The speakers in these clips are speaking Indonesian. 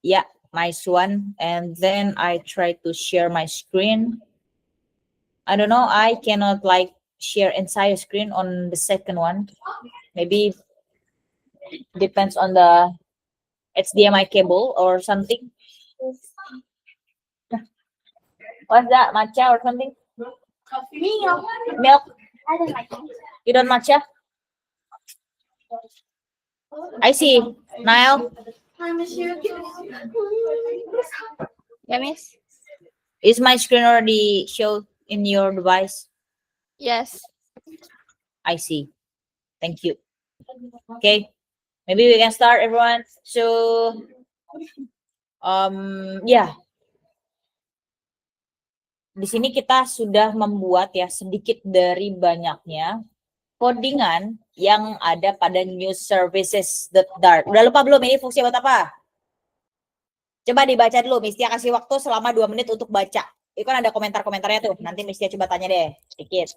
Yeah, nice one. And then I try to share my screen. I don't know, I cannot like share entire screen on the second one. Maybe depends on the HDMI cable or something. What's that? Matcha or something? Milk. Milk? I don't like it. You don't matcha? I see. Niall, Yeah, miss? is my screen already shown in your device? Yes. I see. Thank you. Okay. Maybe we can start, everyone. So, yeah. Di sini kita sudah membuat ya sedikit dari banyaknya codingan yang ada pada news services.dart. Udah lupa belum ini fungsi buat apa? Coba dibaca dulu, Mistia kasih waktu selama 2 menit untuk baca. Itu kan ada komentar-komentarnya tuh. Nanti Mistia coba tanya deh sedikit.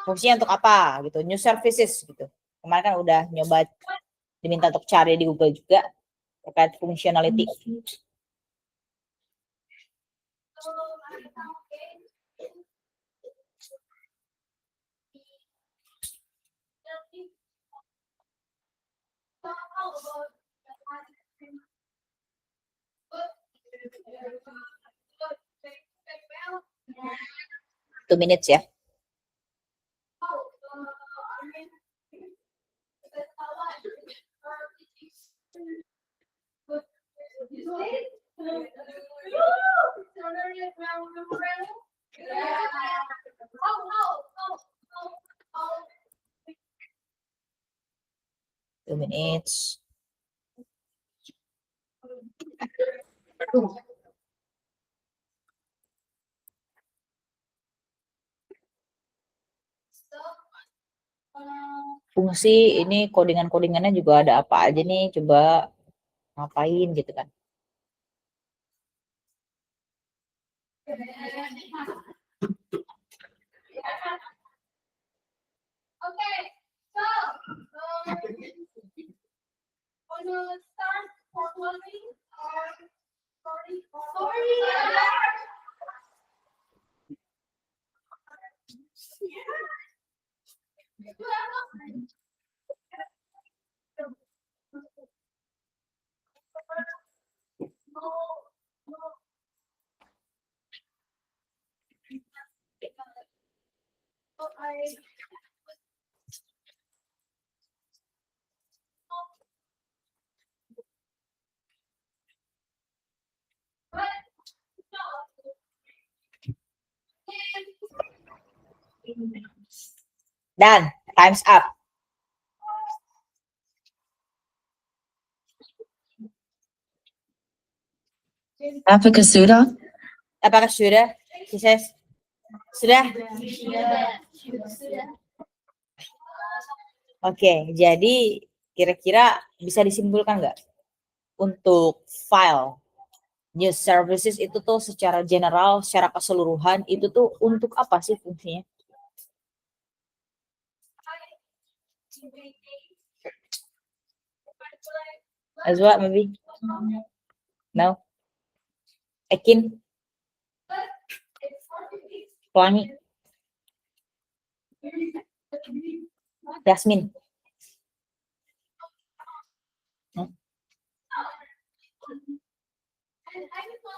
Fungsinya untuk apa gitu, news services gitu. Kemarin kan udah nyoba diminta untuk cari di Google juga terkait functionality. Two minutes ya. Two minutes. Fungsi ini codingan-codingannya juga ada apa aja nih, coba ngapain gitu kan. Okay, so want to start following or sorry. Dan time's up. Apakah sudah? Apakah sudah? Sudah? Oke, jadi kira-kira bisa disimpulkan nggak untuk file news services itu tuh secara general, secara keseluruhan itu tuh untuk apa sih fungsinya? As what maybe? No? Ekin? Pelangi? Yasmin?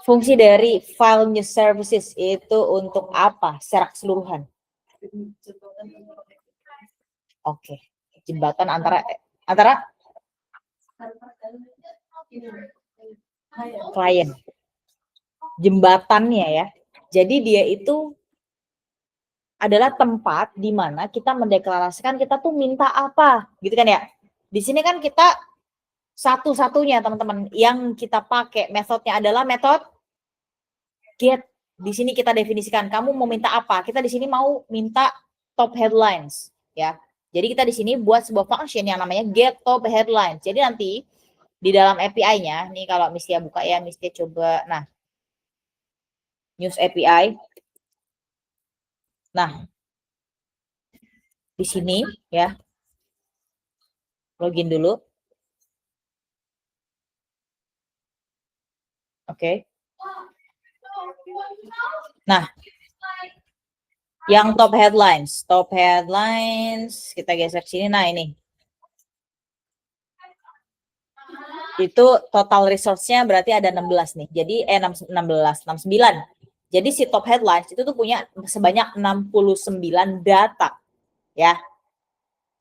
Fungsi dari file news services itu untuk apa secara keseluruhan? Oke, jembatan antara klien, jembatannya ya. Jadi dia itu adalah tempat di mana kita mendeklarasikan kita tuh minta apa, gitu kan ya. Di sini kan kita satu-satunya teman-teman yang kita pakai metodenya adalah metode get. Di sini kita definisikan kamu mau minta apa. Kita di sini mau minta top headlines ya. Jadi kita di sini buat sebuah function yang namanya get top headlines. Jadi nanti di dalam API-nya, nih kalau Mistia buka ya, Mistia coba, nah, news API. Nah, di sini ya, login dulu. Oke. So you want to know? Nah, Like, yang top headlines. Top headlines, kita geser sini. Nah, ini. Itu total resource-nya berarti ada 16 nih. Jadi 69. Jadi si top headlines itu tuh punya sebanyak 69 data, ya.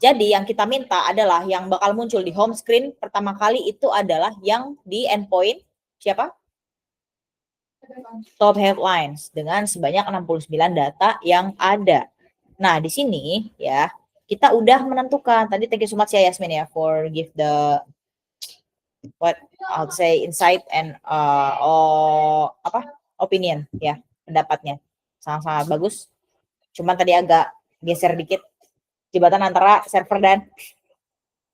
Jadi yang kita minta adalah yang bakal muncul di home screen pertama kali itu adalah yang di endpoint siapa? Top headlines dengan sebanyak 69 data yang ada. Nah, di sini ya, kita udah menentukan. Tadi thank you so much ya Yasmin ya for give the what I'll say insight and opinion ya, pendapatnya. Sangat-sangat bagus. Cuman tadi agak geser dikit jembatan antara server dan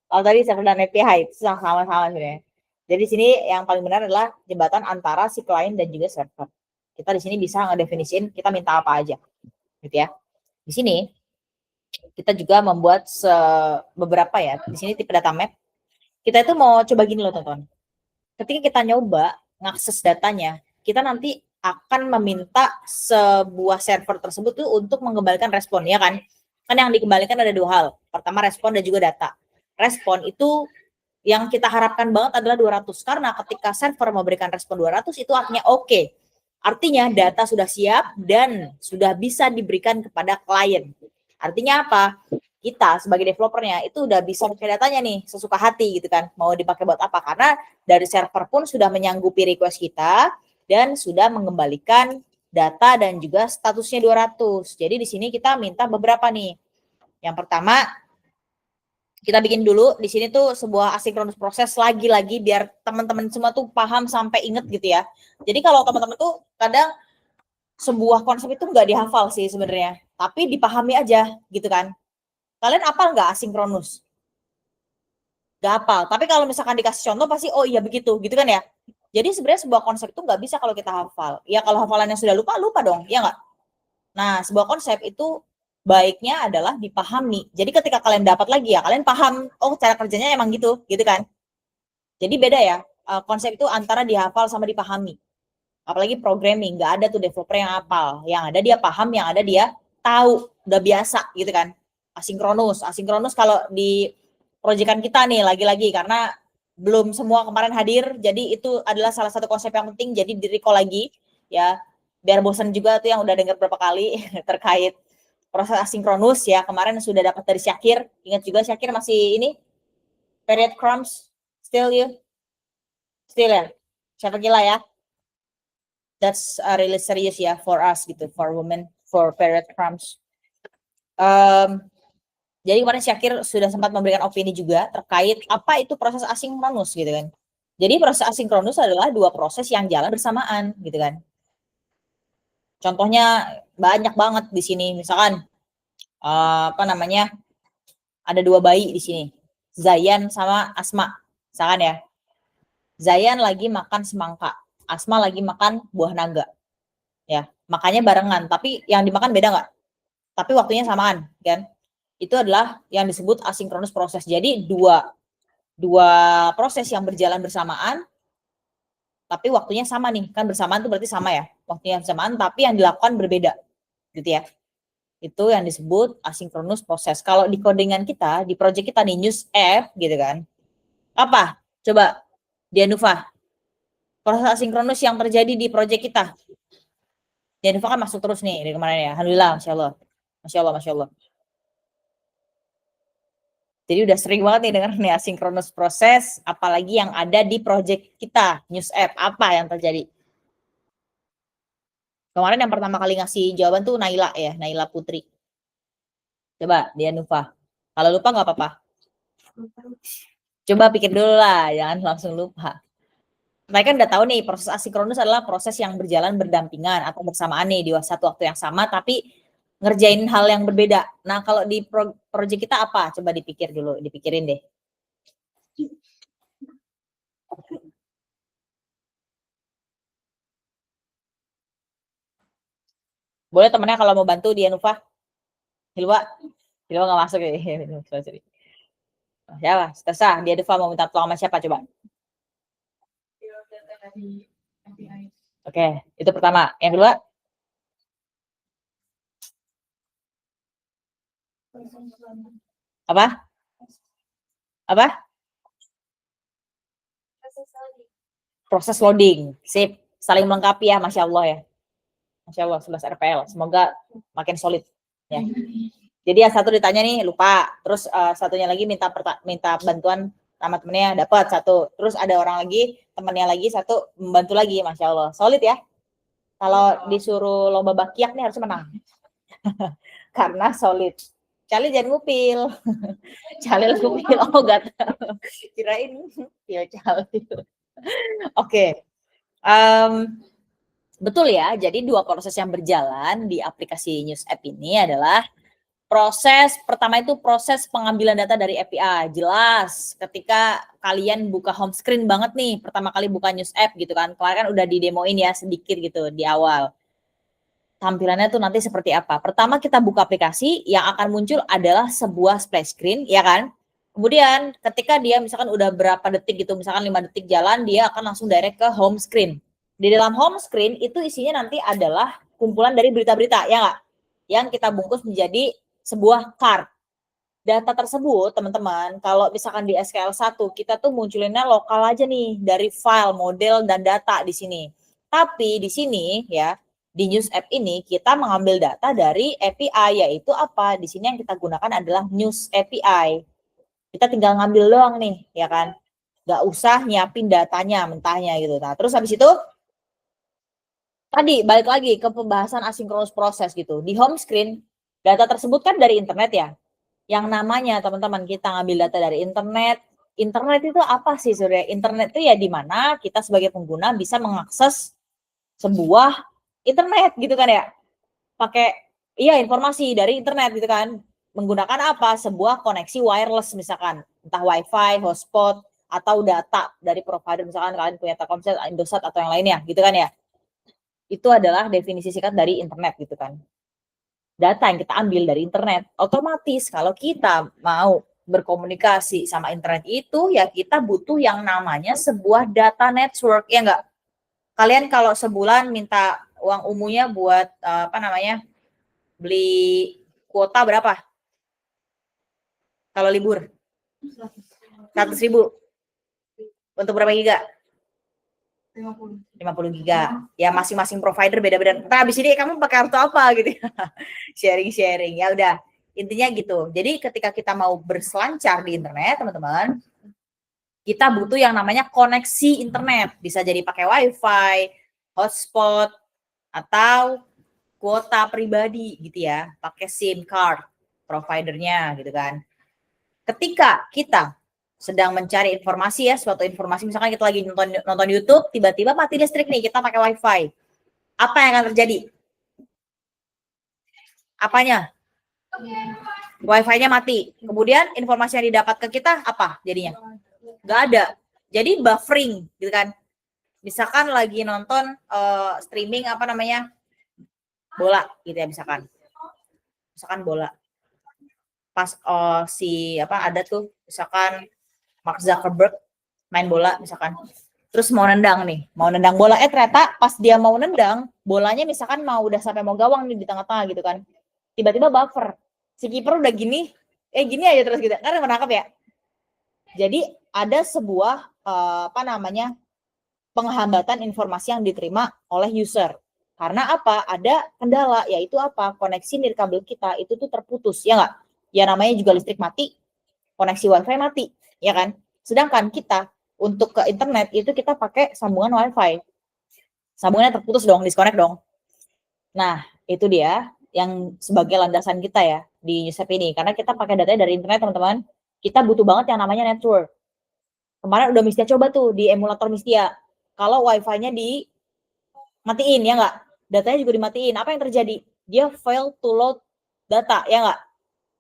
tadi server dan API itu sama-sama sebenarnya. Jadi di sini yang paling benar adalah jembatan antara si klien dan juga server. Kita di sini bisa ngedefinisiin kita minta apa aja, gitu ya. Di sini kita juga membuat beberapa ya. Di sini tipe data map. Kita itu mau coba gini loh teman-teman. Ketika kita nyoba ngakses datanya, kita nanti akan meminta sebuah server tersebut tuh untuk mengembalikan respon, ya kan? Kan yang dikembalikan ada dua hal. Pertama respon dan juga data. Respon itu yang kita harapkan banget adalah 200 karena ketika server memberikan respon 200 itu artinya oke. Artinya data sudah siap dan sudah bisa diberikan kepada klien. Artinya apa? Kita sebagai developernya itu udah bisa pakai datanya nih sesuka hati gitu kan. Mau dipakai buat apa? Karena dari server pun sudah menyanggupi request kita dan sudah mengembalikan data dan juga statusnya 200. Jadi di sini kita minta beberapa nih. Yang pertama kita bikin dulu di sini tuh sebuah asynchronous proses lagi-lagi biar teman-teman semua tuh paham sampai inget gitu ya. Jadi kalau teman-teman tuh kadang sebuah konsep itu nggak dihafal sih sebenarnya, tapi dipahami aja gitu kan. Kalian hafal nggak asinkronus? Nggak hafal. Tapi kalau misalkan dikasih contoh pasti oh iya begitu gitu kan ya. Jadi sebenarnya sebuah konsep itu nggak bisa kalau kita hafal. Ya kalau hafalannya sudah lupa dong, ya nggak? Nah sebuah konsep itu baiknya adalah dipahami. Jadi ketika kalian dapat lagi ya kalian paham. Oh cara kerjanya emang gitu kan? Jadi beda ya konsep itu antara dihafal sama dipahami. Apalagi programming nggak ada tuh developer yang hafal. Yang ada dia paham, yang ada dia tahu, udah biasa gitu kan. Asinkronus kalau di proyekan kita nih lagi-lagi karena belum semua kemarin hadir, jadi itu adalah salah satu konsep yang penting. Jadi di recall lagi ya, biar bosan juga tuh yang udah dengar berapa kali terkait proses asinkronus ya. Kemarin sudah dapat dari Syakir, ingat juga Syakir masih ini period crumbs still ya siapa gila ya. That's really serious ya for us gitu, for women, for period crumbs. Jadi kemarin Syakir sudah sempat memberikan opini juga terkait apa itu proses asinkronus gitu kan. Jadi proses asinkronus adalah dua proses yang jalan bersamaan gitu kan. Contohnya banyak banget di sini, misalkan ada dua bayi di sini, Zayan sama Asma, misalkan ya. Zayan lagi makan semangka, Asma lagi makan buah naga, ya makannya barengan, tapi yang dimakan beda nggak? Tapi waktunya samaan kan? Itu adalah yang disebut asinkronus proses. Jadi dua proses yang berjalan bersamaan tapi waktunya sama nih, kan bersamaan itu berarti sama ya, waktunya bersamaan tapi yang dilakukan berbeda gitu ya. Itu yang disebut asinkronus proses. Kalau di codingan kita, di project kita nih news app gitu kan, apa coba Dianuva proses asinkronus yang terjadi di project kita? Dianuva kan masuk terus nih dari kemarin ya, alhamdulillah, masya Allah. Jadi udah sering banget nih dengar nih asinkronus proses, apalagi yang ada di project kita, news app, apa yang terjadi? Kemarin yang pertama kali ngasih jawaban tuh Naila ya, Naila Putri. Coba Dianuva. Kalau lupa nggak apa-apa. Coba pikir dulu lah, jangan langsung lupa. Mereka udah tahu nih proses asinkronus adalah proses yang berjalan berdampingan atau bersamaan nih di satu waktu yang sama, tapi ngerjain hal yang berbeda. Nah, kalau di project kita apa? Coba dipikir dulu, dipikirin deh. Boleh temennya kalau mau bantu Dianuva. Hilwa nggak masuk ya. Siapa? Terserah, Dianuva mau minta tolong sama siapa coba? Oke, itu pertama. Yang kedua? Apa? Apa? Proses loading. Sip. Saling melengkapi ya, Masya Allah ya. Masya Allah, 11 RPL. Semoga makin solid. Ya. Jadi yang satu ditanya nih, lupa. Terus satunya lagi minta bantuan sama temennya, dapat satu. Terus ada orang lagi, temennya lagi satu, membantu lagi. Masya Allah. Solid ya. Kalau disuruh lomba bakiak nih harus menang. Karena solid. Cali jangan ngupil. Cali ngupil. Oh, gak tahu. Kirain ya Cali. Oke. Betul ya. Jadi dua proses yang berjalan di aplikasi News App ini adalah proses pertama itu proses pengambilan data dari API. Jelas ketika kalian buka home screen banget nih, pertama kali buka News App gitu kan. Kemarin kan udah didemoin ya sedikit gitu di awal. Tampilannya tuh nanti seperti apa. Pertama kita buka aplikasi, yang akan muncul adalah sebuah splash screen, ya kan? Kemudian ketika dia misalkan udah berapa detik gitu, misalkan 5 detik jalan, dia akan langsung direct ke home screen. Di dalam home screen itu isinya nanti adalah kumpulan dari berita-berita, ya nggak? Yang kita bungkus menjadi sebuah card. Data tersebut, teman-teman, kalau misalkan di SQL1, kita tuh munculinnya lokal aja nih, dari file, model, dan data di sini. Tapi di sini, ya, di News App ini, kita mengambil data dari API, yaitu apa? Di sini yang kita gunakan adalah News API. Kita tinggal ngambil doang nih, ya kan? Nggak usah nyiapin datanya, mentahnya gitu. Nah, terus habis itu, tadi balik lagi ke pembahasan asynchronous process gitu. Di home screen, data tersebut kan dari internet ya. Yang namanya teman-teman kita ngambil data dari internet. Internet itu apa sih sebenarnya? Internet itu ya di mana kita sebagai pengguna bisa mengakses sebuah internet gitu kan ya. Pakai informasi dari internet gitu kan. Menggunakan apa? Sebuah koneksi wireless misalkan, entah wifi, hotspot, atau data dari provider misalkan kalian punya Telkomsel, Indosat atau yang lainnya gitu kan ya. Itu adalah definisi singkat dari internet gitu kan. Data yang kita ambil dari internet. Otomatis kalau kita mau berkomunikasi sama internet itu, ya kita butuh yang namanya sebuah data network, ya enggak? Kalian kalau sebulan minta uang ungunya buat beli kuota berapa? Kalau libur? 100.000. Untuk berapa giga? 50 giga. Ya masing-masing provider beda-beda. Nah, habis ini kamu pakai kartu apa gitu. Sharing-sharing. Ya udah. Intinya gitu. Jadi ketika kita mau berselancar di internet, teman-teman, kita butuh yang namanya koneksi internet. Bisa jadi pakai wifi, hotspot, atau kuota pribadi gitu ya. Pakai SIM card providernya gitu kan. Ketika kita sedang mencari informasi ya, suatu informasi, misalkan kita lagi nonton YouTube, tiba-tiba mati listrik nih, kita pakai wifi. Apa yang akan terjadi? Apanya? Wifi-nya mati. Kemudian informasi yang didapat ke kita apa jadinya? Nggak ada. Jadi buffering gitu kan. Misalkan lagi nonton streaming bola gitu ya misalkan. Misalkan bola. Pas ada tuh misalkan Mark Zuckerberg main bola misalkan, terus mau nendang bola, ternyata pas dia mau nendang, bolanya misalkan udah sampai mau gawang nih di tengah-tengah gitu kan, tiba-tiba buffer, si kiper udah gini aja terus gitu, karena menangkap ya. Jadi ada sebuah penghambatan informasi yang diterima oleh user. Karena apa? Ada kendala, yaitu apa? Koneksi nirkabel kita itu tuh terputus, ya nggak? Ya namanya juga listrik mati, koneksi wifi mati, ya kan? Sedangkan kita untuk ke internet itu kita pakai sambungan wifi. Sambungannya terputus dong, disconnect dong. Nah, itu dia yang sebagai landasan kita ya di News App ini. Karena kita pakai datanya dari internet, teman-teman. Kita butuh banget yang namanya network. Kemarin udah Mistia coba tuh di emulator Mistia. Kalau wifi-nya dimatiin, ya nggak? Datanya juga dimatiin. Apa yang terjadi? Dia fail to load data, ya nggak?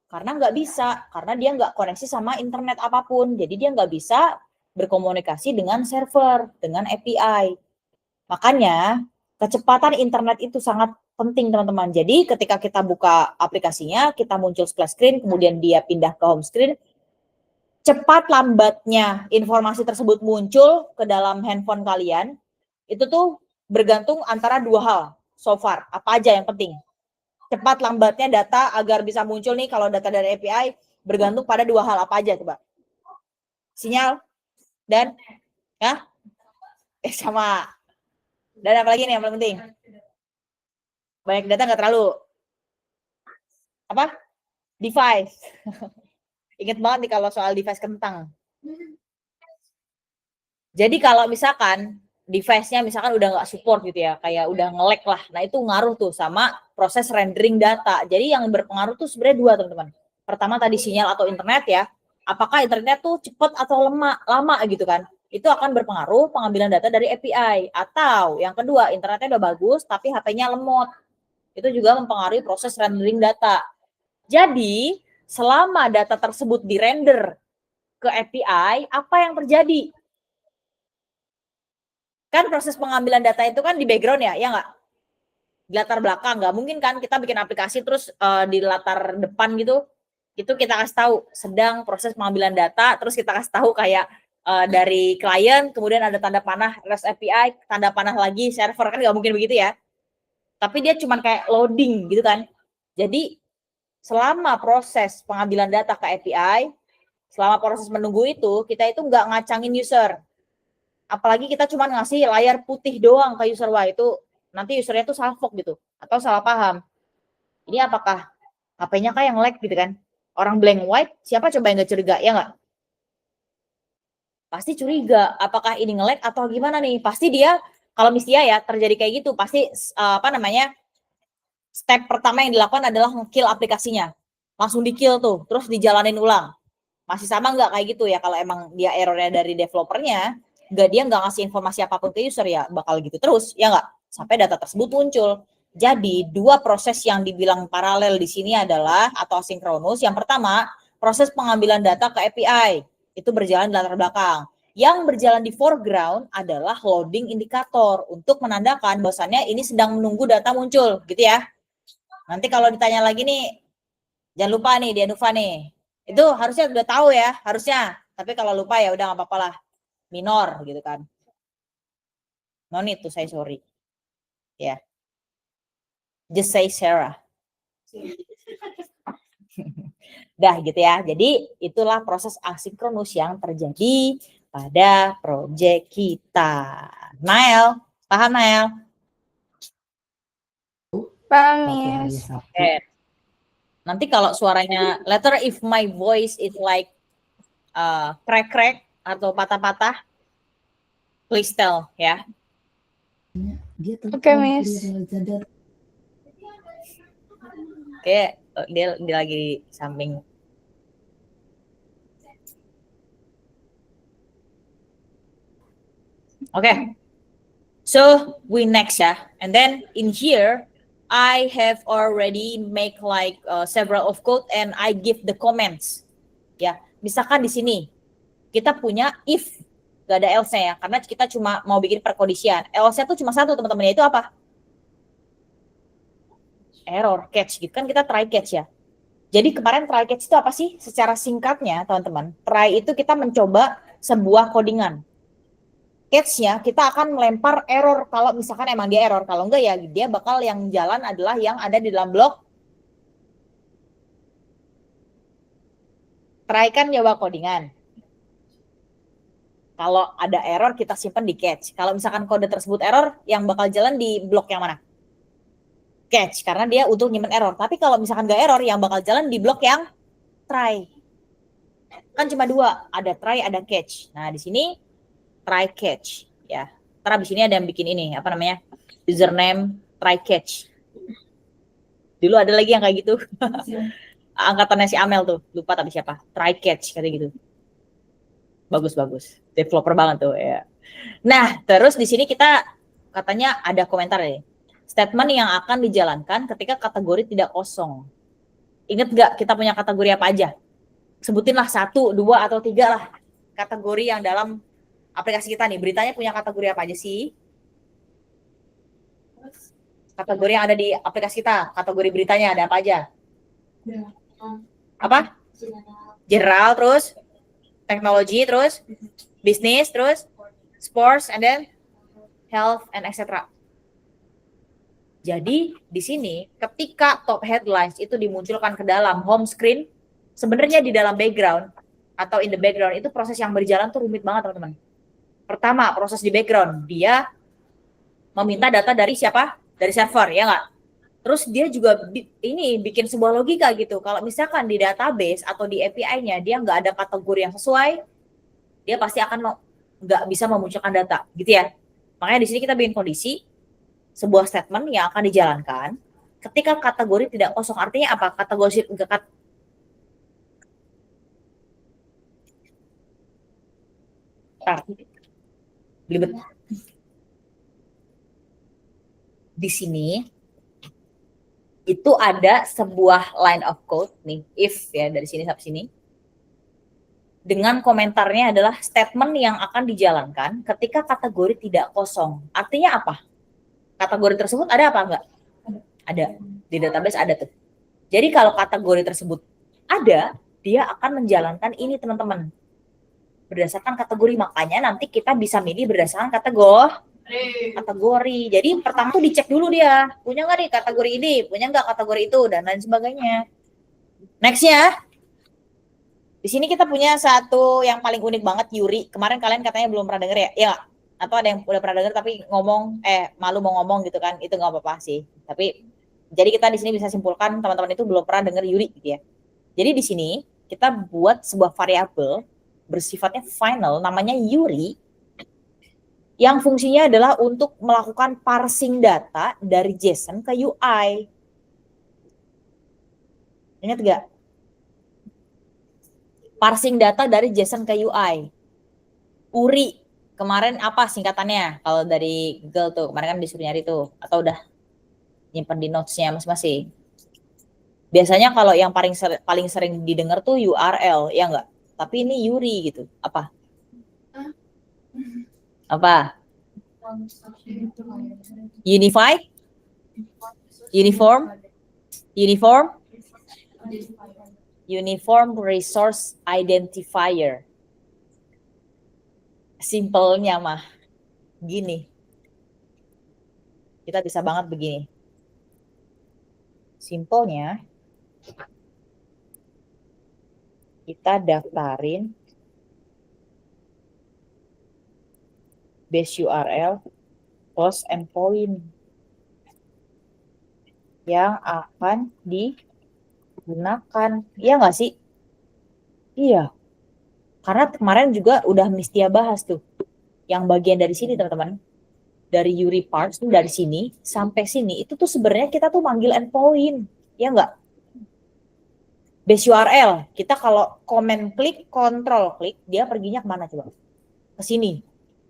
Karena nggak bisa, karena dia nggak koneksi sama internet apapun. Jadi dia nggak bisa berkomunikasi dengan server, dengan API. Makanya kecepatan internet itu sangat penting, teman-teman. Jadi ketika kita buka aplikasinya, kita muncul splash screen, kemudian dia pindah ke home screen, cepat lambatnya informasi tersebut muncul ke dalam handphone kalian, itu tuh bergantung antara dua hal so far. Apa aja yang penting? Cepat lambatnya data agar bisa muncul nih kalau data dari API bergantung pada dua hal apa aja coba? Sinyal dan ya sama. Dan apa lagi nih yang paling penting? Banyak data nggak terlalu. Apa? Device. Ingat banget nih kalau soal device kentang. Jadi kalau misalkan device-nya misalkan udah nggak support gitu ya, kayak udah nge-lag lah. Nah itu ngaruh tuh sama proses rendering data. Jadi yang berpengaruh tuh sebenarnya dua teman-teman. Pertama tadi sinyal atau internet ya. Apakah internet tuh cepat atau lama gitu kan? Itu akan berpengaruh pengambilan data dari API. Atau yang kedua, internetnya udah bagus tapi HP-nya lemot. Itu juga mempengaruhi proses rendering data. Jadi selama data tersebut dirender ke API, apa yang terjadi? Kan proses pengambilan data itu kan di background ya nggak? Di latar belakang, nggak mungkin kan kita bikin aplikasi terus di latar depan gitu, itu kita kasih tahu sedang proses pengambilan data, terus kita kasih tahu kayak dari klien, kemudian ada tanda panah REST API, tanda panah lagi server, kan nggak mungkin begitu ya. Tapi dia cuma kayak loading gitu kan. Jadi selama proses pengambilan data ke API, selama proses menunggu itu, kita itu nggak ngacangin user. Apalagi kita cuma ngasih layar putih doang ke user, wah itu nanti usernya tuh salfok gitu atau salah paham. Ini apakah HP-nya kayak yang lag gitu kan? Orang blank white, siapa coba yang nggak curiga ya nggak? Pasti curiga. Apakah ini nge-lag atau gimana nih? Pasti dia kalau misalnya ya terjadi kayak gitu, pasti apa namanya? Step pertama yang dilakukan adalah nge-kill aplikasinya. Langsung di-kill tuh, terus dijalanin ulang. Masih sama nggak kayak gitu ya? Kalau emang dia errornya dari developernya, dia nggak ngasih informasi apapun ke user ya bakal gitu terus ya nggak sampai data tersebut muncul. Jadi dua proses yang dibilang paralel di sini adalah atau asinkronus. Yang pertama proses pengambilan data ke API itu berjalan di latar belakang. Yang berjalan di foreground adalah loading indikator untuk menandakan bahwasannya ini sedang menunggu data muncul gitu ya. Nanti kalau ditanya lagi nih, jangan lupa nih Dianuva nih, itu harusnya udah tahu ya harusnya. Tapi kalau lupa ya udah nggak apa-apa lah. Minor gitu kan. No need to say sorry. Ya. Yeah. Just say Sarah. Dah gitu ya. Jadi itulah proses asinkronus yang terjadi pada project kita. Nael, paham Nael? Paham, Miss. Oke. Nanti kalau suaranya, later if my voice is like crack-crack atau patah-patah, please tell ya. Oke, Miss. Oke, dia lagi di samping. Okay, so we next ya, and then in here I have already make like several of code and I give the comments. Ya, misalkan di sini kita punya if, gak ada else-nya ya, karena kita cuma mau bikin perkondisian. Else-nya tuh cuma satu teman-teman, yaitu apa? Error, catch gitu kan, kita try catch ya. Jadi kemarin try catch itu apa sih? Secara singkatnya teman-teman, try itu kita mencoba sebuah codingan. Catch-nya kita akan melempar error kalau misalkan emang dia error. Kalau enggak ya dia bakal yang jalan adalah yang ada di dalam blok. Try kan nyoba codingan. Kalau ada error kita simpan di catch. Kalau misalkan kode tersebut error, yang bakal jalan di blok yang mana? Catch, karena dia untuk nyimpan error. Tapi kalau misalkan nggak error, yang bakal jalan di blok yang try. Kan cuma dua, ada try, ada catch. Nah di sini try catch ya. Ntar abis ini ada yang bikin ini apa namanya username try catch. Dulu ada lagi yang kayak gitu. Angkatannya si Amel tuh, lupa tapi siapa, try catch kayak gitu. Bagus developer banget tuh ya. Nah terus di sini kita katanya ada komentar ya, statement yang akan dijalankan ketika kategori tidak kosong. Ingat gak kita punya kategori apa aja? Sebutinlah 1, 2 atau 3 lah kategori yang dalam aplikasi kita nih. Beritanya punya kategori apa aja sih? Kategori yang ada di aplikasi kita, kategori beritanya ada apa aja? Apa? General, terus teknologi, terus bisnis, terus sports, and then health, and etc. Jadi di sini ketika top headlines itu dimunculkan ke dalam home screen, sebenarnya di dalam background atau in the background itu proses yang berjalan tuh rumit banget teman-teman. Pertama, proses di background, dia meminta data dari siapa? Dari server, ya nggak? Terus dia juga ini bikin sebuah logika gitu. Kalau misalkan di database atau di API-nya dia nggak ada kategori yang sesuai, dia pasti akan nggak bisa memunculkan data, gitu ya. Makanya di sini kita bikin kondisi sebuah statement yang akan dijalankan ketika kategori tidak kosong. Artinya apa? Kategori belibet. Di sini itu ada sebuah line of code nih, if ya, dari sini sampai sini. Dengan komentarnya adalah statement yang akan dijalankan ketika kategori tidak kosong. Artinya apa? Kategori tersebut ada apa enggak? Ada. Di database ada tuh. Jadi kalau kategori tersebut ada, dia akan menjalankan ini teman-teman. Berdasarkan kategori, makanya nanti kita bisa milih berdasarkan kategori. Jadi pertama tuh dicek dulu dia, punya nggak nih kategori ini, punya nggak kategori itu, dan lain sebagainya. Next ya. Di sini kita punya satu yang paling unik banget, Yuri. Kemarin kalian katanya belum pernah denger ya? Iya nggak? Atau ada yang udah pernah denger tapi ngomong, malu mau ngomong gitu kan? Itu nggak apa-apa sih. Tapi jadi kita di sini bisa simpulkan teman-teman itu belum pernah denger Yuri gitu ya. Jadi di sini kita buat sebuah variabel bersifatnya final, namanya Yuri, yang fungsinya adalah untuk melakukan parsing data dari JSON ke UI. Ingat nggak? Parsing data dari JSON ke UI. URI. Kemarin apa singkatannya? Kalau dari Google tuh, kemarin kan disuruh nyari tuh. Atau udah nyimpen di notes-nya masing-masing. Biasanya kalau yang paling sering didengar tuh URL, ya nggak? Tapi ini Yuri gitu. Apa? Apa? Unified? Uniform? Uniform Resource Identifier. Simpelnya mah gini. Kita bisa banget begini. Simpelnya kita daftarin base URL plus endpoint yang akan digunakan. Iya nggak sih? Iya. Karena kemarin juga udah Mistia bahas tuh. Yang bagian dari sini teman-teman. Dari Yuri parts tuh dari sini sampai sini. Itu tuh sebenarnya kita tuh manggil endpoint. Ya nggak? Base URL. Kita kalau command klik, control klik, dia perginya kemana coba? Ke sini.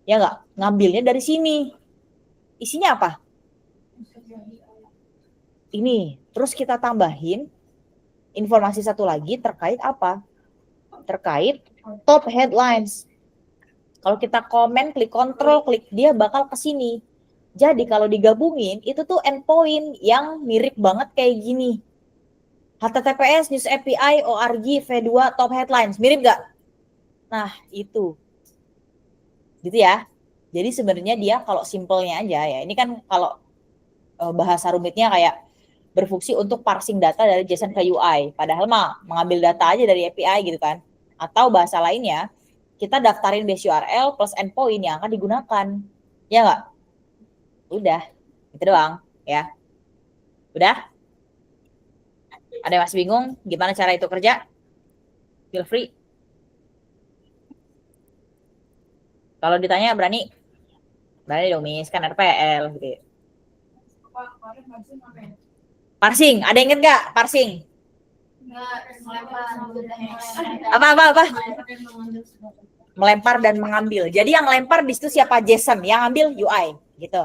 Ya nggak? Ngambilnya dari sini. Isinya apa? Ini. Terus kita tambahin informasi satu lagi terkait apa? Terkait top headlines. Kalau kita komen, klik control, klik, dia bakal ke sini. Jadi kalau digabungin, itu tuh endpoint yang mirip banget kayak gini. HTTPS, News API, ORG, V2, top headlines. Mirip gak? Nah, itu. Gitu ya. Jadi sebenarnya dia kalau simpelnya aja ya, ini kan kalau bahasa rumitnya kayak berfungsi untuk parsing data dari JSON ke UI. Padahal mah mengambil data aja dari API gitu kan. Atau bahasa lainnya, kita daftarin base URL plus endpoint yang akan digunakan. Ya nggak? Udah. Itu doang. Ya. Udah? Ada yang masih bingung gimana cara itu kerja? Feel free. Kalau ditanya berani? Berani dong, Miss. Kan RPL gitu. Parsing. Ada yang inget nggak? Parsing. Apa? Melempar dan mengambil. Jadi yang lempar di situ siapa? JSON. Yang ambil UI. Gitu.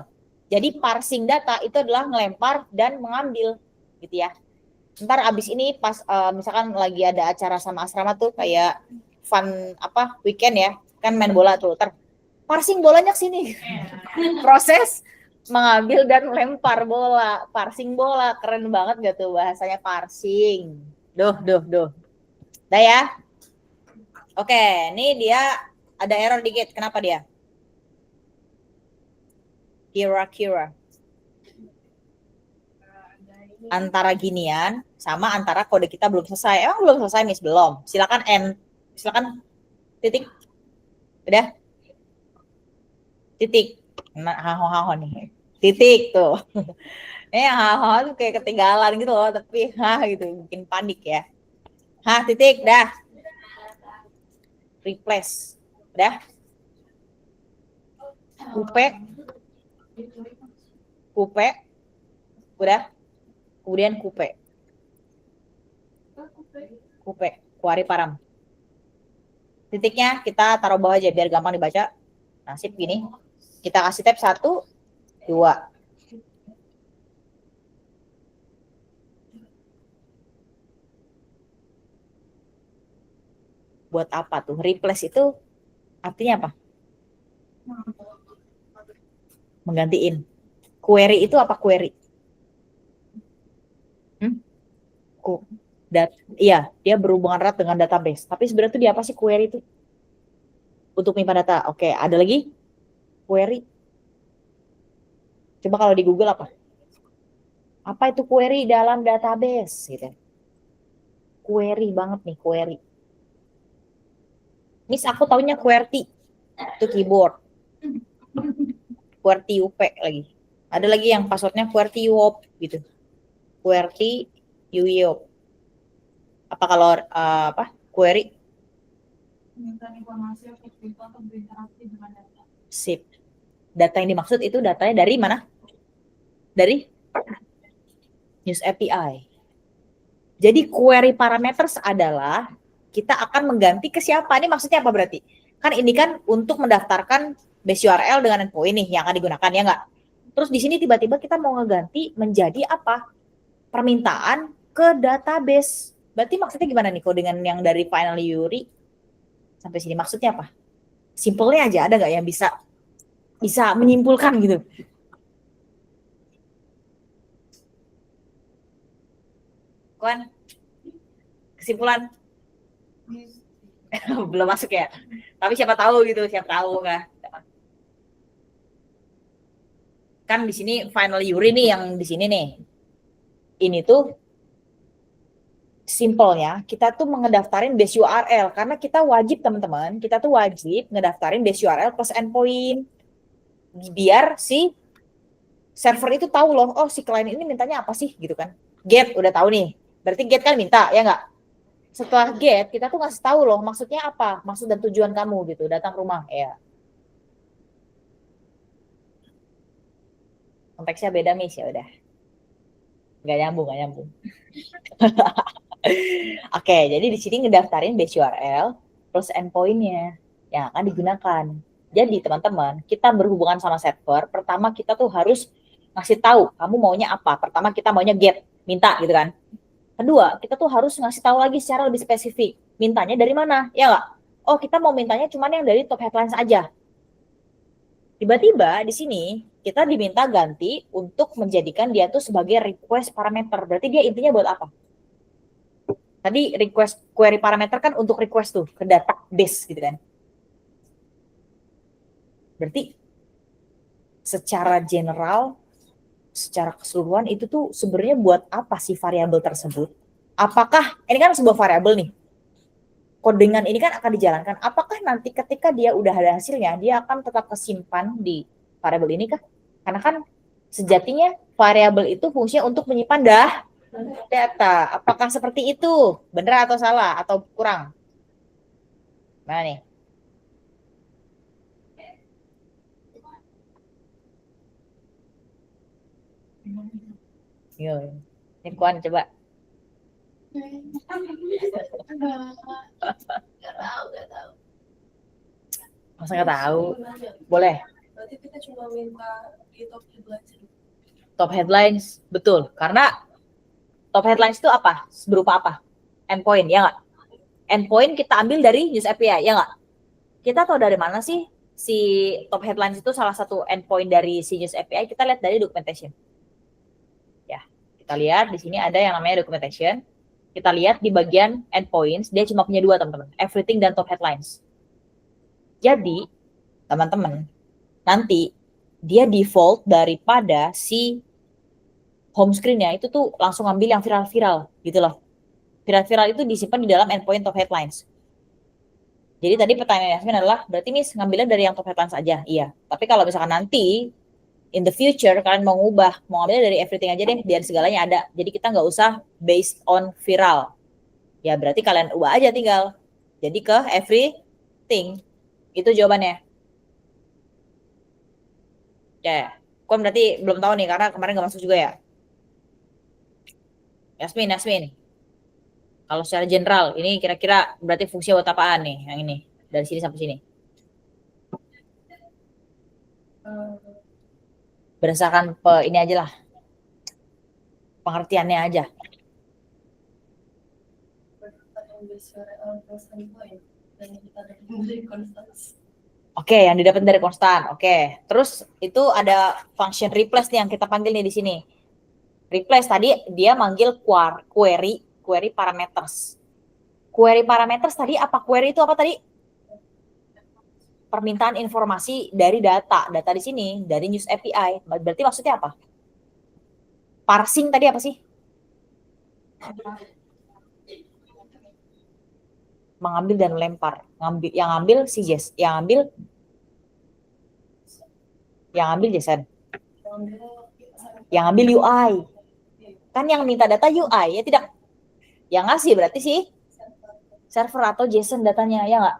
Jadi parsing data itu adalah melempar dan mengambil. Gitu ya. Ntar abis ini pas misalkan lagi ada acara sama asrama tuh kayak fun weekend ya. Kan main bola tuh. Ntar parsing bolanya ke sini. Proses mengambil dan lempar bola. Parsing bola. Keren banget gak tuh bahasanya parsing. Duh. Udah ya. Oke, ini dia ada error dikit. Kenapa dia? Kira-kira. Antara ginian sama antara kode kita belum selesai. Emang belum selesai, Miss? Belum. Silakan end. Silakan titik. Udah? Titik. Nah, haho nih. Titik tuh. Haho tuh kayak ketinggalan gitu loh, tapi gitu bikin panik ya. Titik, dah. Replace. Udah? Kupe. Udah? Kemudian kupe, kuari param. Titiknya kita taruh bawah aja biar gampang dibaca. Nasib gini. Kita kasih tab 1, 2. Buat apa tuh? Replace itu artinya apa? Menggantiin. Query itu apa query? Iya, dia berhubungan erat dengan database. Tapi sebenarnya itu dia apa sih query itu? Untuk menyimpan data. Oke, ada lagi? Query. Coba kalau di Google apa? Apa itu query dalam database? Gitu. Query banget nih, query. Miss, aku taunya QWERTY. Itu keyboard. QWERTY UP lagi. Ada lagi yang passwordnya QWERTY UOP gitu. QWERTY UOP. Apa kalau query? Sip. Data yang dimaksud itu datanya dari mana? Dari News API. Jadi query parameters adalah kita akan mengganti ke siapa? Ini maksudnya apa berarti? Kan ini kan untuk mendaftarkan base URL dengan endpoint nih yang akan digunakan, ya nggak? Terus di sini tiba-tiba kita mau ngeganti menjadi apa? Permintaan ke database. Berarti maksudnya gimana nih kok dengan yang dari final URI sampai sini? Maksudnya apa? Simpelnya aja, ada nggak yang bisa menyimpulkan gitu? Kuan, kesimpulan? Belum masuk ya? Tapi siapa tahu gitu, siapa tahu nggak? Kan di sini final URI nih yang di sini nih. Ini tuh simpelnya kita tuh ngedaftarin base URL karena kita wajib teman-teman, kita tuh wajib ngedaftarin base URL plus endpoint biar si server itu tahu loh, oh si klien ini mintanya apa sih gitu kan. Get udah tahu nih, berarti get kan minta ya nggak? Setelah get kita tuh ngasih tahu loh maksudnya apa, maksud dan tujuan kamu gitu, datang rumah ya. Konteksnya beda Miss, ya udah. Nggak nyambung. Oke, jadi di sini ngedaftarin base URL plus endpoint-nya yang akan digunakan. Jadi teman-teman, kita berhubungan sama server, pertama kita tuh harus ngasih tahu kamu maunya apa. Pertama kita maunya get, minta gitu kan. Kedua, kita tuh harus ngasih tahu lagi secara lebih spesifik, mintanya dari mana, ya nggak? Oh, kita mau mintanya cuman yang dari top headlines aja. Tiba-tiba di sini kita diminta ganti untuk menjadikan dia tuh sebagai request parameter. Berarti dia intinya buat apa? Tadi request query parameter kan untuk request tuh ke database gitu kan. Berarti secara general, secara keseluruhan itu tuh sebenarnya buat apa sih variabel tersebut? Apakah ini kan sebuah variabel nih? Codingan ini kan akan dijalankan. Apakah nanti ketika dia udah ada hasilnya, dia akan tetap kesimpan di variabel ini kah? Karena kan sejatinya variabel itu fungsinya untuk menyimpan data. Apakah seperti itu? Benar atau salah? Atau kurang? Mana nih? Yo. Ini Kuan coba. Gak tahu. Masa nggak tahu? Boleh. Berarti kita cuma minta di top headlines. Top headlines, betul. Karena top headlines itu apa? Berupa apa? Endpoint, ya nggak? Endpoint kita ambil dari News API, ya nggak? Kita tahu dari mana sih si top headlines itu salah satu endpoint dari si News API? Kita lihat dari documentation. Ya, kita lihat di sini ada yang namanya documentation. Kita lihat di bagian endpoints, dia cuma punya 2 teman-teman, everything dan top headlines. Jadi, teman-teman, nanti dia default daripada si home screen-nya itu tuh langsung ambil yang viral-viral gitu loh. Viral-viral itu disimpan di dalam endpoint top headlines. Jadi tadi pertanyaan Yasmin adalah, berarti Miss ngambilnya dari yang top headlines aja? Iya. Tapi kalau misalkan nanti in the future kalian mau ngambilnya dari everything aja deh, biar segalanya ada. Jadi kita nggak usah based on viral. Ya berarti kalian ubah aja tinggal. Jadi ke everything. Itu jawabannya. Ya, kok berarti belum tahu nih karena kemarin nggak masuk juga ya. Yasmin. Kalau secara general, ini kira-kira berarti fungsi buat apaan nih yang ini? Dari sini sampai sini. Berdasarkan ini aja lah. Pengertiannya aja. Oke, yang didapat dari konstan. Oke. Terus itu ada function replace nih yang kita panggil nih di sini. Replace tadi dia manggil query parameters. Query parameters tadi apa? Query itu apa tadi? Permintaan informasi dari data. Data di sini dari News API. Berarti maksudnya apa? Parsing tadi apa sih? Mengambil dan melempar. Yang ngambil si Jess, yang ngambil Jason. Yang ngambil UI. Kan yang minta data UI ya tidak. Yang ngasih berarti sih server atau JSON datanya ya nggak?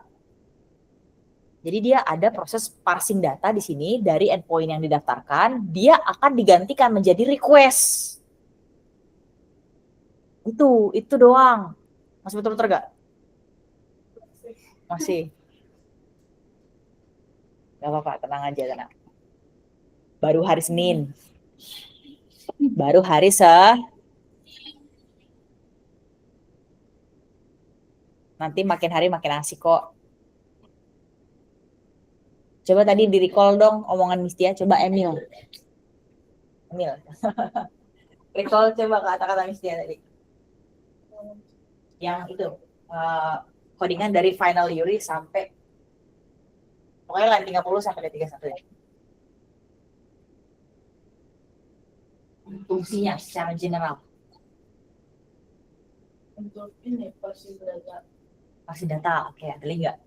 Jadi dia ada proses parsing data di sini dari endpoint yang didaftarkan, dia akan digantikan menjadi request. Itu doang. Masih betul-betul nggak? Masih. Gak apa-apa, tenang aja, tenang. Baru hari Senin. Baru hari nanti makin hari makin asik kok. Coba tadi di recall dong omongan Mistia, coba Emil. Recall coba kata-kata Mistia tadi. Yang itu, codingan dari final Yuri sampai pokoknya line 30 sampai line 31 ya. Fungsinya secara general. Untuk ini Parsing data, oke, ada nggak?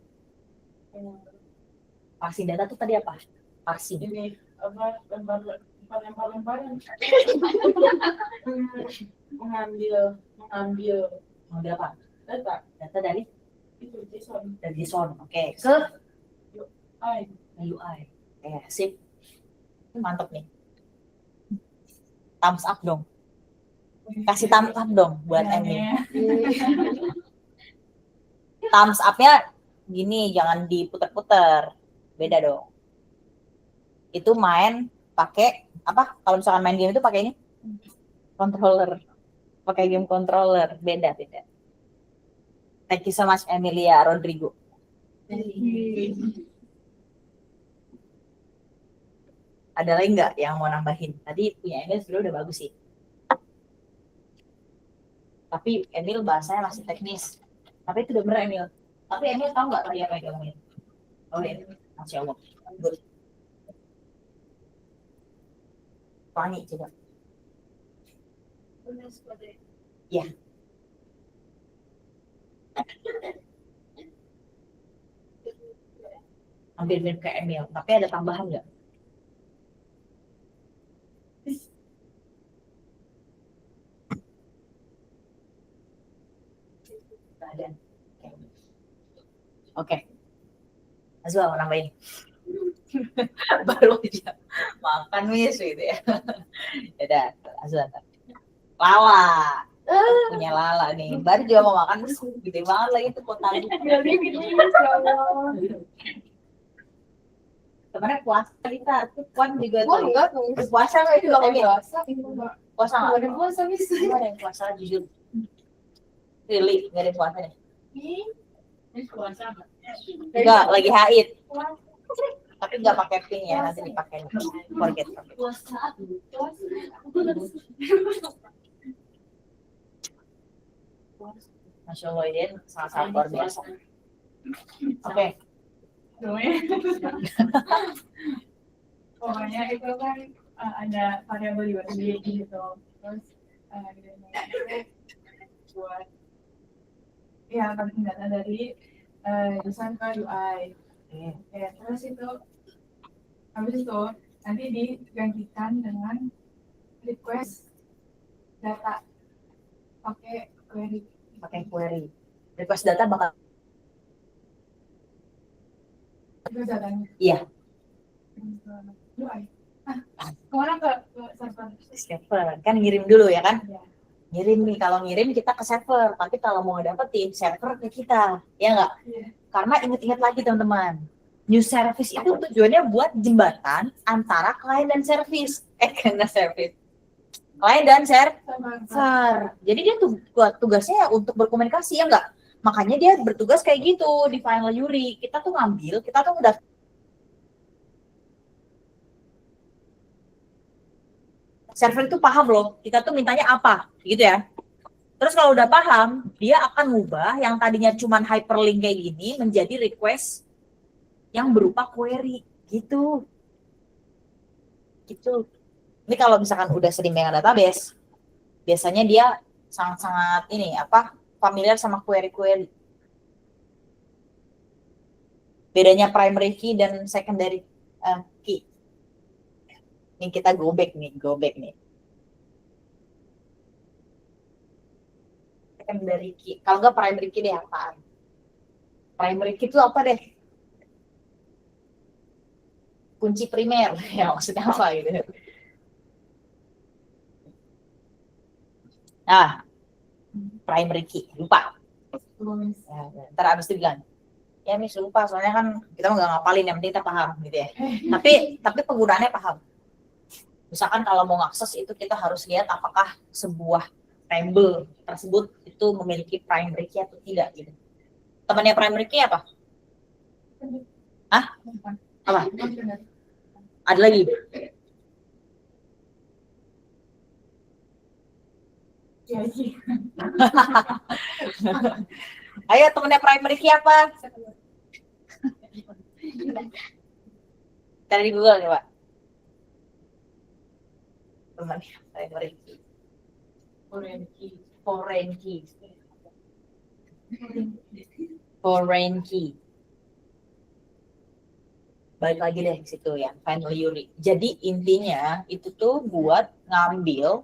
Parsing data tuh tadi apa? Parsing. ini apa lempar mengambil apa? Data dari itu JSON. dari JSON. Oke, ke UI. UI. Sip. Mantap nih. Thumbs up dong. Kasih thumbs up dong buat Emil. Thumbs up-nya gini, jangan diputer-puter. Beda dong. Itu main pakai apa? Kalau misalkan main game itu pakai ini controller. Pakai game controller, beda. Thank you so much Emilia Rodrigo. Ada lagi nggak yang mau nambahin? Tadi punya Emil sebenarnya udah bagus sih. Tapi Emil bahasanya masih teknis. Tapi itu udah bener Emil. Tapi Emil tahu nggak tadi apa yang diomongin? Oh ya, Masya Allah. Good. Wangi coba. Ya. Hampir mirip kayak Emil. Tapi ada tambahan nggak? Ada. Oke. Azwa mau nambahin. Baru aja makan wis gitu ya. Udah, Azwa. Lala. Punya Lala nih. Baru juga mau makan terus gede banget lagi tuh kota. Kemarin puasa kita tuh Puan juga tuh. Enggak Puasa nggak itu Emil? Puasa nggak? Ada puasa bisa. Nggak ada yang puasa jujur. Really, nggak ada yang puasa nih. Enggak, lagi haid. Tapi nggak pakai pink ya, nanti dipakai. Forget. Masya Allah, ini sangat luar biasa. Oke. pokoknya itu kan ada variabel USB gitu. Terus buat ya converting data dari desain ke UI. Oke, terus itu habis itu nanti digantikan dengan request data pakai query. Request data bakal request datanya iya UI. Kemana ke server? kan ngirim dulu ya kan? Ya. Ngirim nih, kalau ngirim kita ke server, tapi kalau mau dapetin server ke kita, ya nggak? Iya. Karena ingat-ingat lagi teman-teman, new service itu tujuannya buat jembatan antara klien dan service. Karena service. Klien dan server. Jadi dia tugasnya untuk berkomunikasi, ya nggak? Makanya dia bertugas kayak gitu di final URI. Kita tuh ngambil, kita tuh udah server itu paham loh, kita tuh mintanya apa, gitu ya. Terus kalau udah paham, dia akan ngubah yang tadinya cuman hyperlink kayak gini menjadi request yang berupa query, gitu. Gitu. Ini kalau misalkan udah sering megang database, biasanya dia sangat-sangat familiar sama query-query. Bedanya primary key dan secondary key. Ini kita gobek nih. Secondary key. Kalau nggak primary key deh apaan? Primary key itu apa deh? Kunci primer. Ya maksudnya apa gitu. Nah, primary key. Lupa. Ya, ntar abis itu bilang, ya Miss lupa, soalnya kan kita nggak ngapalin, yang penting kita paham gitu ya. Tapi penggunaannya paham. Misalkan kalau mau ngakses itu kita harus lihat apakah sebuah table tersebut itu memiliki primary key atau tidak gitu. Temannya primary key apa? Hah? Apa? Ada lagi? Ayo temannya primary key apa? Cari di Google nih, Pak. Temannya primary key. Foreign key. Balik lagi deh ke situ ya, final URI. Jadi intinya itu tuh buat ngambil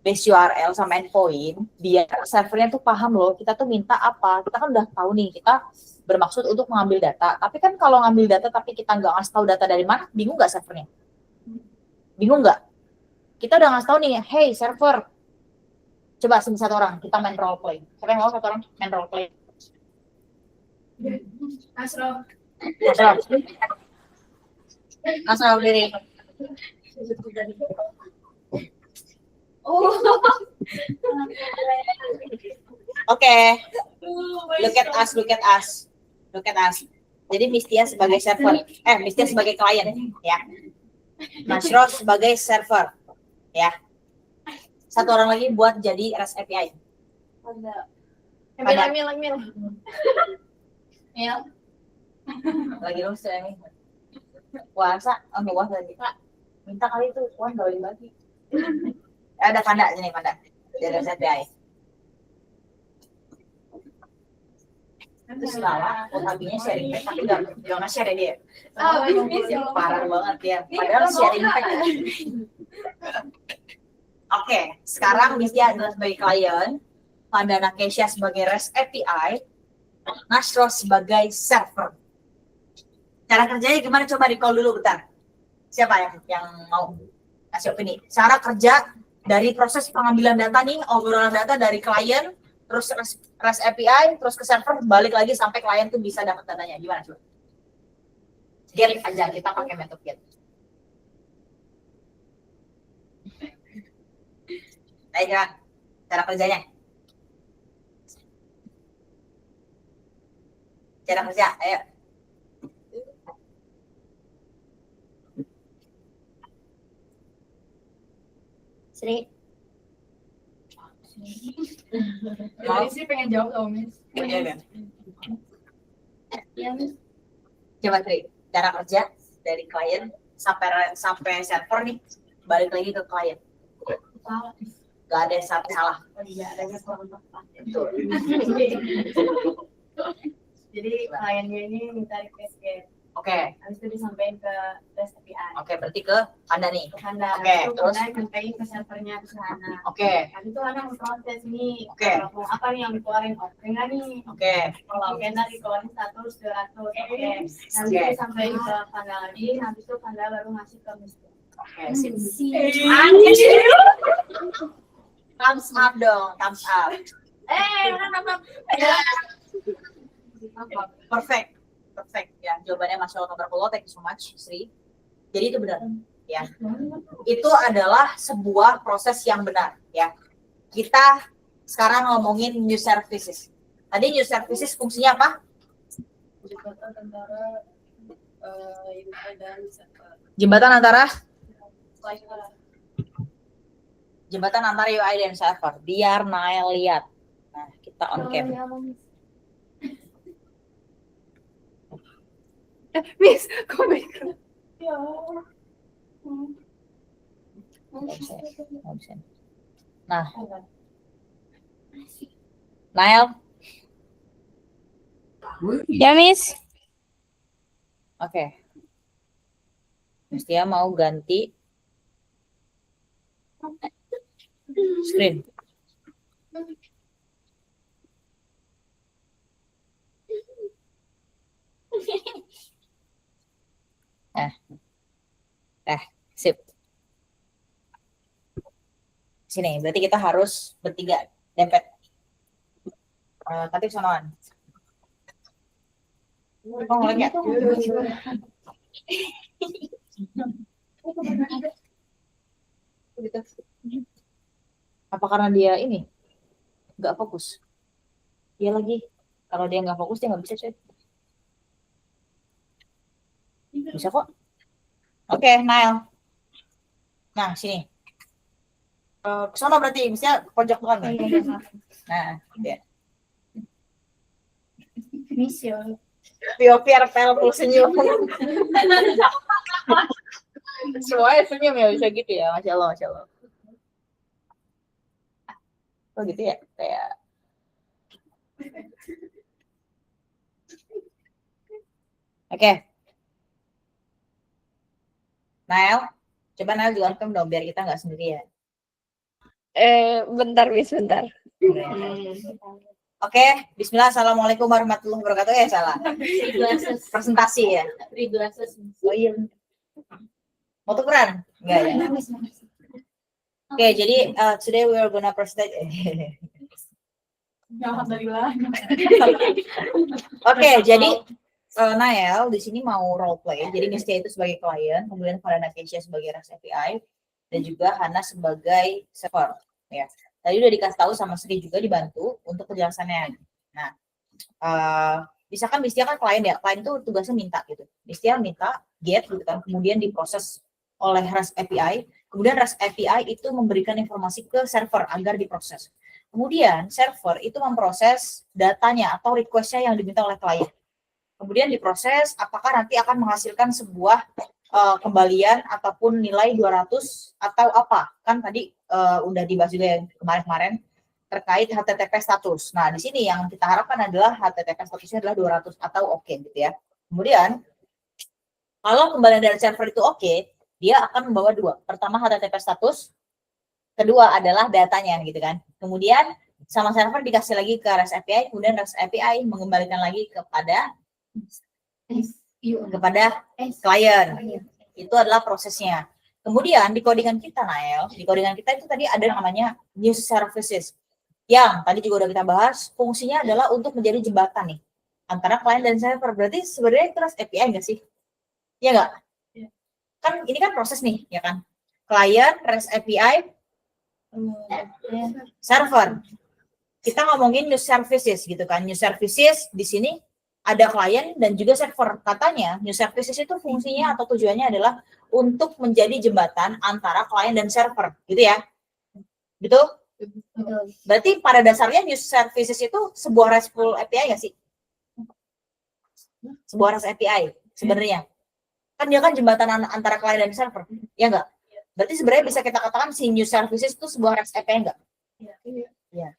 base URL sama endpoint, biar servernya tuh paham loh, kita tuh minta apa. Kita kan udah tahu nih, kita bermaksud untuk mengambil data. Tapi kan kalau ngambil data tapi kita nggak ngasih tahu data dari mana, bingung nggak servernya? Bingung nggak? Kita udah ngasih tahu nih, hey server, coba satu orang, kita main role play. Siapa yang mau satu orang main role play? Asraf. Asal diri. Oke. Look at us. Jadi Mistia sebagai server, Mistia sebagai klien, ya. Nasros sebagai server, ya. Satu orang lagi buat jadi REST API. Emil. Ya. Lagi dong ini. Puasa, wah tadi. Minta kali itu, Wan bagi. Ada Panda sini, Panda. Jadi REST API. Terus lala, hobinya sharing pack, tapi udah nge-share dia. Parah banget ya. Padahal sharing pack. Oke, sekarang Mistia adalah sebagai klien, Pandana Kesha sebagai REST API, Nasros sebagai server. Cara kerjanya gimana? Coba di call dulu bentar. Siapa yang mau kasih opini? Cara kerja dari proses pengambilan data nih, obrolan data dari klien, terus REST API, terus ke server, balik lagi sampai klien tuh bisa dapat datanya. Gimana coba? Get aja, kita pakai metode get. Ayo, cara kerjanya. Cara kerja, ayo. Sri. Jadi sih pengen jawab loh, Miss. Iya. Coba Sri, cara kerja dari klien sampai server nih balik lagi ke klien. Gak ada yang salah. Adanya kurang tepat. Betul. Jadi kliennya ini minta request get. Oke. Habis itu disampaikan ke REST API. Oke, berarti ke Anda nih. Ke Anda. Oke, Itu terus? Anda nyampein ke servernya ke sana. Oke. Habis itu Anda proses nih. Oke. Mau apa nih yang dikeluarin? Oke nggak nih? Oke. Kalau oke nggak dikeluarin 100, 200. Oke. Nanti Oke. disampaikan ke Anda lagi. Habis itu Anda baru ngasih ke Mister. Oke, sip. Thumbs up dong, thumbs up. Perfect ya, jawabannya Masya Allah, tabarakallah, thank you so much Sri. Jadi itu benar ya, itu adalah sebuah proses yang benar ya. Kita sekarang ngomongin new services. Tadi new services fungsinya apa? Jembatan antara user dan server. Jembatan antara UI dan server. Biar Nail lihat. Nah, kita on cam. Miss, komen. Nah, Nail, Ya, Miss. oke. Mustia mau ganti screen. Sip. Sini, berarti kita harus bertiga dempet. Tapi sonoan. Oh, ngeliat ya? Apa karena dia ini nggak fokus? Dia lagi. Kalau dia nggak fokus dia nggak bisa chat. Bisa kok. Oke, Nail. Nah, sini. Kesana berarti, misalnya pojok bukan nih. Nah, ya. Mission. Pio-piar-pel senyum. Semuanya senyum ya, bisa gitu ya. Masya Allah, Masya Allah. Oh gitu ya, kayak oke. Nail, coba Nail juga on-cam dong biar kita nggak sendirian. Bentar, Miss, bentar. Oke, Bismillah, Assalamualaikum warahmatullahi wabarakatuh. Salah. Presentasi ya. Oh iya. Mau tukeran? Enggak ya. Oke, jadi today we are gonna present. Alhamdulillah. Oke, jadi Nael di sini mau role play. Jadi Mistia itu sebagai klien, kemudian Farhana Kesha sebagai REST API, dan juga Hana sebagai server. Ya, tadi udah dikasih tahu sama Sri juga dibantu untuk penjelasannya. Nah, misalkan Mistia kan klien ya, klien itu tugasnya minta gitu. Mistia minta get gitu kan, kemudian diproses oleh REST API, kemudian REST API itu memberikan informasi ke server agar diproses. Kemudian server itu memproses datanya atau request-nya yang diminta oleh klien. Kemudian diproses apakah nanti akan menghasilkan sebuah kembalian ataupun nilai 200 atau apa. Kan tadi udah dibahas juga yang kemarin-kemarin terkait HTTP status. Nah, di sini yang kita harapkan adalah HTTP statusnya adalah 200 atau oke gitu ya. Kemudian kalau kembalian dari server itu oke, dia akan membawa dua. Pertama HTTP status, kedua adalah datanya gitu kan. Kemudian sama server dikasih lagi ke REST API, kemudian REST API mengembalikan lagi kepada klien. Itu adalah prosesnya. Kemudian di codingan kita, Nael, di codingan kita itu tadi ada namanya new services. Yang tadi juga udah kita bahas, fungsinya adalah untuk menjadi jembatan nih antara klien dan server. Berarti sebenarnya itu REST API nggak sih? Iya nggak? Kan ini kan proses nih, ya kan? Klien, REST API, server. Kita ngomongin new services gitu kan. New services di sini ada klien dan juga server. Katanya new services itu fungsinya atau tujuannya adalah untuk menjadi jembatan antara klien dan server, gitu ya. Betul? Berarti pada dasarnya new services itu sebuah RESTful API nggak sih? Sebuah REST API sebenarnya. Kan dia kan jembatan antara klien dan server, ya enggak? Berarti sebenarnya bisa kita katakan si new services itu sebuah REST API enggak? Iya.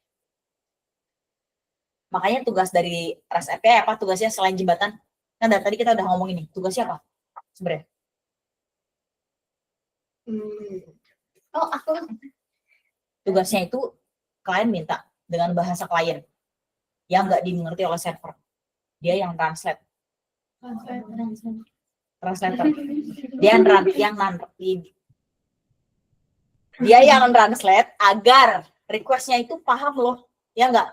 Makanya tugas dari REST API apa? Tugasnya selain jembatan? Kan dari tadi kita udah ngomong ini. Tugasnya apa sebenarnya? Oh, aku. Tugasnya itu klien minta dengan bahasa klien yang nggak dimengerti oleh server. Dia yang translator. Dia yang translate agar requestnya itu paham loh, ya enggak?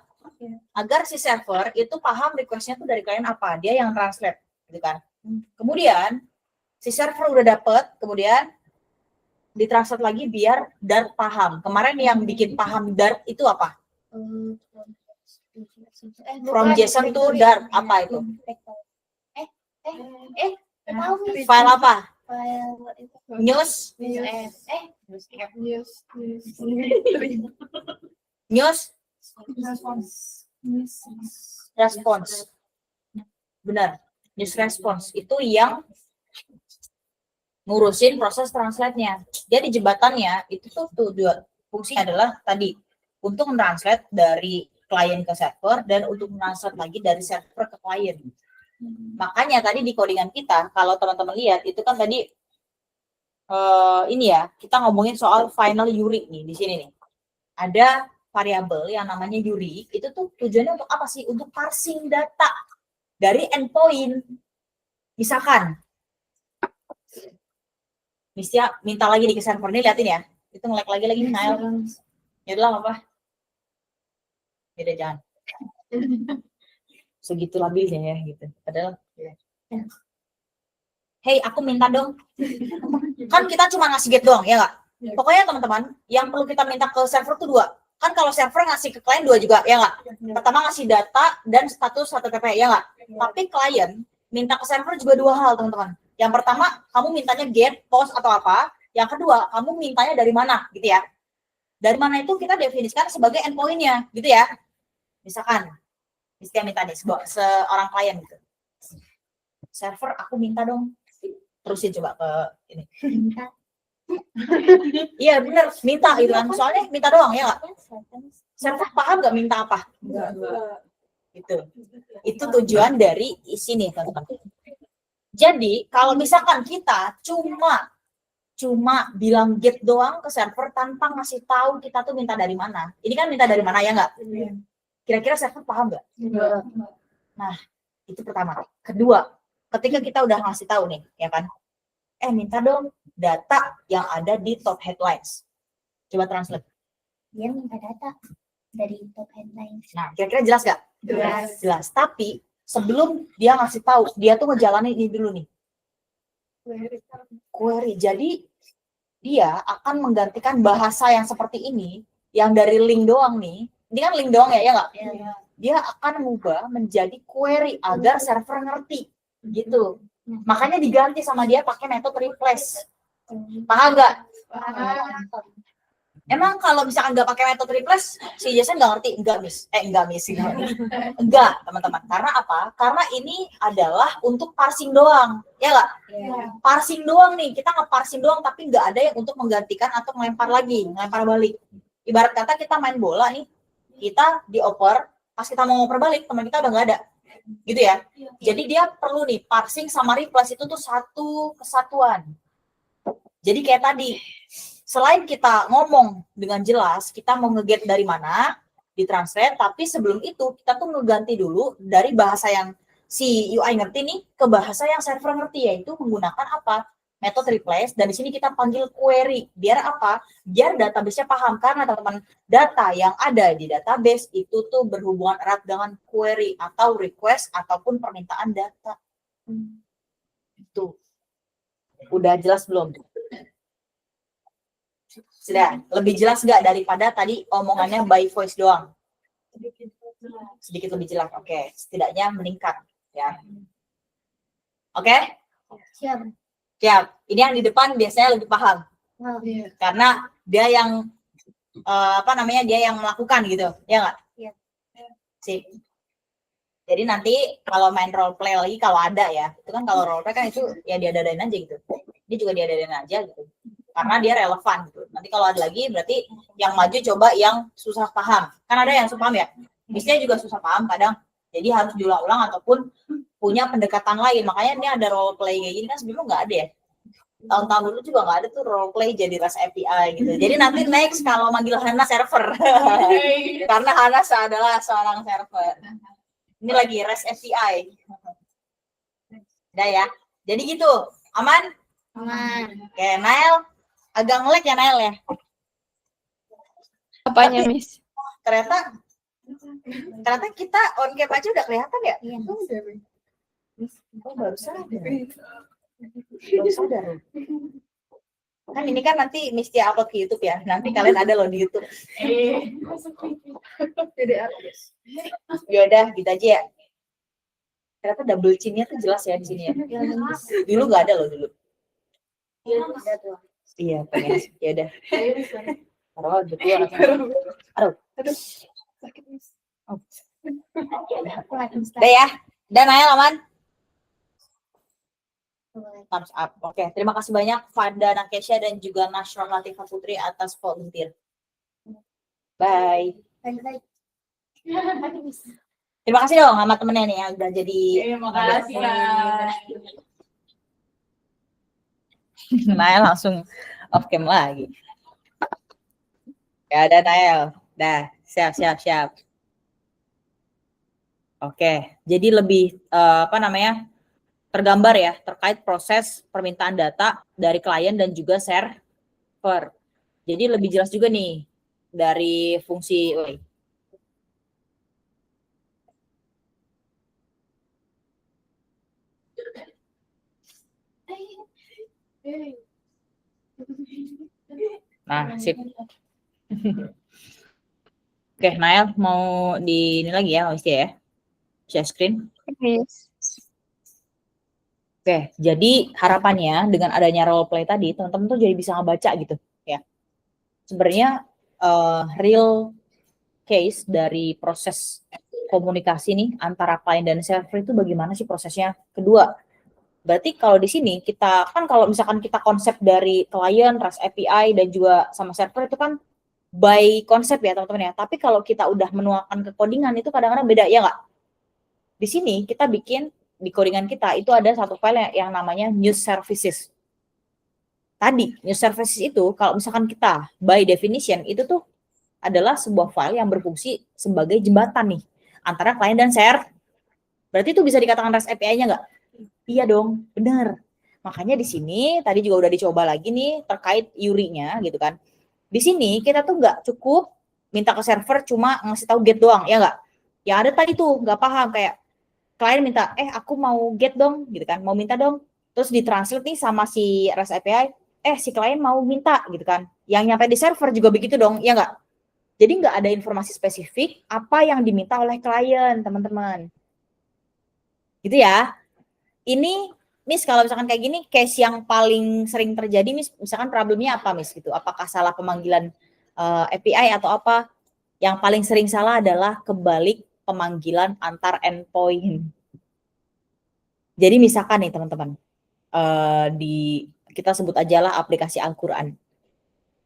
Agar si server itu paham requestnya itu dari klien apa, dia yang translate, gitu kan? Kemudian si server udah dapet, kemudian ditranslate lagi biar Dart paham. Kemarin yang bikin paham Dart itu apa? From JSON to Dart apa itu? File apa? News. News. Response. Benar. News response itu yang ngurusin proses translate-nya. Jadi jembatannya itu tuh dua fungsinya adalah tadi untuk mentranslate dari klien ke server dan untuk mentranslate lagi dari server ke klien. Makanya tadi di codingan kita, kalau teman-teman lihat itu kan tadi ini ya, kita ngomongin soal final URI nih di sini nih. Ada variabel yang namanya URI, itu tuh tujuannya untuk apa sih? Untuk parsing data dari endpoint. Misalkan Mistia minta lagi di ke server nih, liatin ya. Itu nge-lag lagi Nail. Ya udah apa? Beda jangan. Segitu labilnya ya gitu. Padahal hey, aku minta dong. Kan kita cuma ngasih get doang, ya nggak? Pokoknya teman-teman, yang perlu kita minta ke server tuh dua. Kan kalau server ngasih ke klien dua juga, ya nggak? Pertama ngasih data dan status HTTP, ya nggak? Tapi klien minta ke server juga dua hal, teman-teman. Yang pertama, kamu mintanya get, post, atau apa. Yang kedua, kamu mintanya dari mana, gitu ya. Dari mana itu kita definisikan sebagai endpoint-nya, gitu ya. Misalkan, Mistia minta nih, seorang klien gitu. Server, aku minta dong. Terusin coba ke ini. Iya benar, minta gitu kan. Soalnya minta doang ya nggak? Server paham nggak minta apa? Gitu. Itu tujuan dari isi nih teman-teman. Jadi kalau misalkan kita cuma bilang get doang ke server tanpa ngasih tahu kita tuh minta dari mana. Ini kan minta dari mana ya nggak? Kira-kira server paham nggak? Nah itu pertama. Kedua, ketika kita udah ngasih tahu nih, ya kan? Minta dong data yang ada di top headlines. Coba translate. Dia minta data dari top headlines. Nah, kira-kira jelas nggak? Jelas. Tapi sebelum dia ngasih tahu, dia tuh ngejalanin ini dulu nih. Query. Jadi dia akan menggantikan bahasa yang seperti ini, yang dari link doang nih. Ini kan link doang ya nggak? Dia akan mengubah menjadi query agar server ngerti, gitu. Makanya diganti sama dia pakai metode replace. Paham nggak? Emang kalau misalkan nggak pakai metode replace, si Jason nggak ngerti? Enggak, teman-teman. Karena apa? Karena ini adalah untuk parsing doang, ya nggak? Parsing doang nih, kita nge-parsing doang, tapi nggak ada yang untuk menggantikan atau melempar balik. Ibarat kata kita main bola nih, kita dioper, pas kita mau ngoper balik, teman kita udah nggak ada. Gitu ya. Jadi dia perlu nih parsing sama replace itu tuh satu kesatuan. Jadi kayak tadi, selain kita ngomong dengan jelas kita mau nge-get dari mana, ditranslate, tapi sebelum itu kita tuh ngeganti dulu dari bahasa yang si UI ngerti nih ke bahasa yang server ngerti, yaitu menggunakan apa? Metode replace, dan di sini kita panggil query. Biar apa? Biar database-nya paham, karena teman-teman data yang ada di database itu tuh berhubungan erat dengan query atau request ataupun permintaan data. Itu. Udah jelas belum? Sudah. Lebih jelas nggak daripada tadi omongannya by voice doang? Sedikit lebih jelas. Oke. Setidaknya meningkat. Ya. Oke? Siap. Siap. Ini yang di depan biasanya lebih paham. Karena dia yang dia yang melakukan gitu. Ya nggak? Iya. Sip. Jadi nanti kalau main role play lagi kalau ada ya, itu kan kalau role play kan itu ya diadain aja gitu. Dia juga diadain aja gitu. Karena dia relevan gitu. Nanti kalau ada lagi berarti yang maju coba yang susah paham. Kan ada yang susah paham ya. Biasanya juga susah paham kadang. Jadi harus diulang-ulang ataupun punya pendekatan lain. Makanya ini ada role play kayak gini kan sebelumnya nggak ada ya. Tahun-tahun dulu juga nggak ada tuh role play jadi REST API gitu. Jadi nanti next kalau manggil Hana server. Karena Hana adalah seorang server. Ini lagi REST API. Udah ya. Jadi gitu. Aman? Aman. Oke, Nael. Agak nge-lag ya Nael ya. Apanya, Miss? Ternyata kita on cam aja udah kelihatan ya? Iya. Oh, baru sadar. Baru sadar. Kan ini kan nanti mesti upload ke YouTube ya. Nanti kalian ada loh di YouTube. Ya udah, gitu aja ya. Ternyata double chin-nya tuh jelas ya di sini ya. Dulu nggak ada loh dulu. Iya, pengen. Ya udah. Taruh berdua langsung. Aduh. Oh. Udah ya. Dan Nael aman? Thumbs up. Oke, terima kasih banyak Fanda Nakesha dan juga Nashron Latifah Putri atas volunteer. Bye. Bye-bye. Terima kasih dong sama temennya nih yang udah jadi. Terima kasih, Kak. Nael langsung off cam lagi. Ya ada Nael. Dah, siap. Oke, jadi lebih tergambar ya terkait proses permintaan data dari klien dan juga server. Jadi lebih jelas juga nih dari fungsi. Nah, sip. Oke, Nael mau di ini lagi ya, Miss ya. Share screen. Miss. Oke, jadi harapannya dengan adanya role play tadi, teman-teman tuh jadi bisa ngebaca gitu ya. Sebenarnya real case dari proses komunikasi nih antara klien dan server itu bagaimana sih prosesnya? Kedua, berarti kalau di sini kita kan kalau misalkan kita konsep dari klien, REST API dan juga sama server itu kan by konsep ya teman-teman ya. Tapi kalau kita udah menuangkan ke codingan itu kadang-kadang beda ya nggak? Di sini kita bikin di codingan kita itu ada satu file yang namanya news services. Tadi news services itu kalau misalkan kita by definition itu tuh adalah sebuah file yang berfungsi sebagai jembatan nih antara klien dan server. Berarti itu bisa dikatakan REST API-nya nggak? Iya dong, benar. Makanya di sini tadi juga udah dicoba lagi nih terkait URI-nya gitu kan. Di sini kita tuh nggak cukup minta ke server cuma ngasih tahu get doang, ya nggak? Yang ada tadi tuh nggak paham kayak klien minta, aku mau get dong, gitu kan, mau minta dong. Terus ditranslate nih sama si REST API, si klien mau minta, gitu kan. Yang nyampe di server juga begitu dong, ya nggak? Jadi nggak ada informasi spesifik apa yang diminta oleh klien, teman-teman. Gitu ya. Ini, Miss, kalau misalkan kayak gini, case yang paling sering terjadi, Miss, misalkan problemnya apa, Miss? Gitu. Apakah salah pemanggilan API atau apa? Yang paling sering salah adalah kebalik pemanggilan antar endpoint. Jadi misalkan nih teman-teman, kita sebut aja lah aplikasi Al-Quran.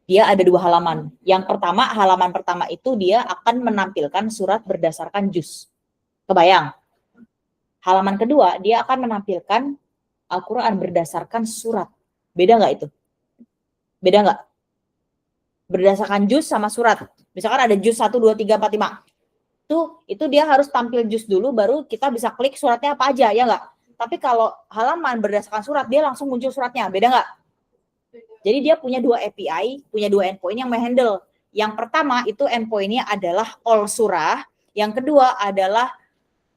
Dia ada 2 halaman. Yang pertama, halaman pertama itu dia akan menampilkan surat berdasarkan juz. Kebayang? Halaman kedua, dia akan menampilkan Al-Quran berdasarkan surat. Beda nggak itu? Beda nggak? Berdasarkan juz sama surat. Misalkan ada juz 1, 2, 3, 4, 5. Itu dia harus tampil juz dulu, baru kita bisa klik suratnya apa aja, ya nggak? Tapi kalau halaman berdasarkan surat, dia langsung muncul suratnya. Beda nggak? Jadi dia punya 2 API, punya 2 endpoint yang menghandle. Yang pertama itu endpoint-nya adalah all surah. Yang kedua adalah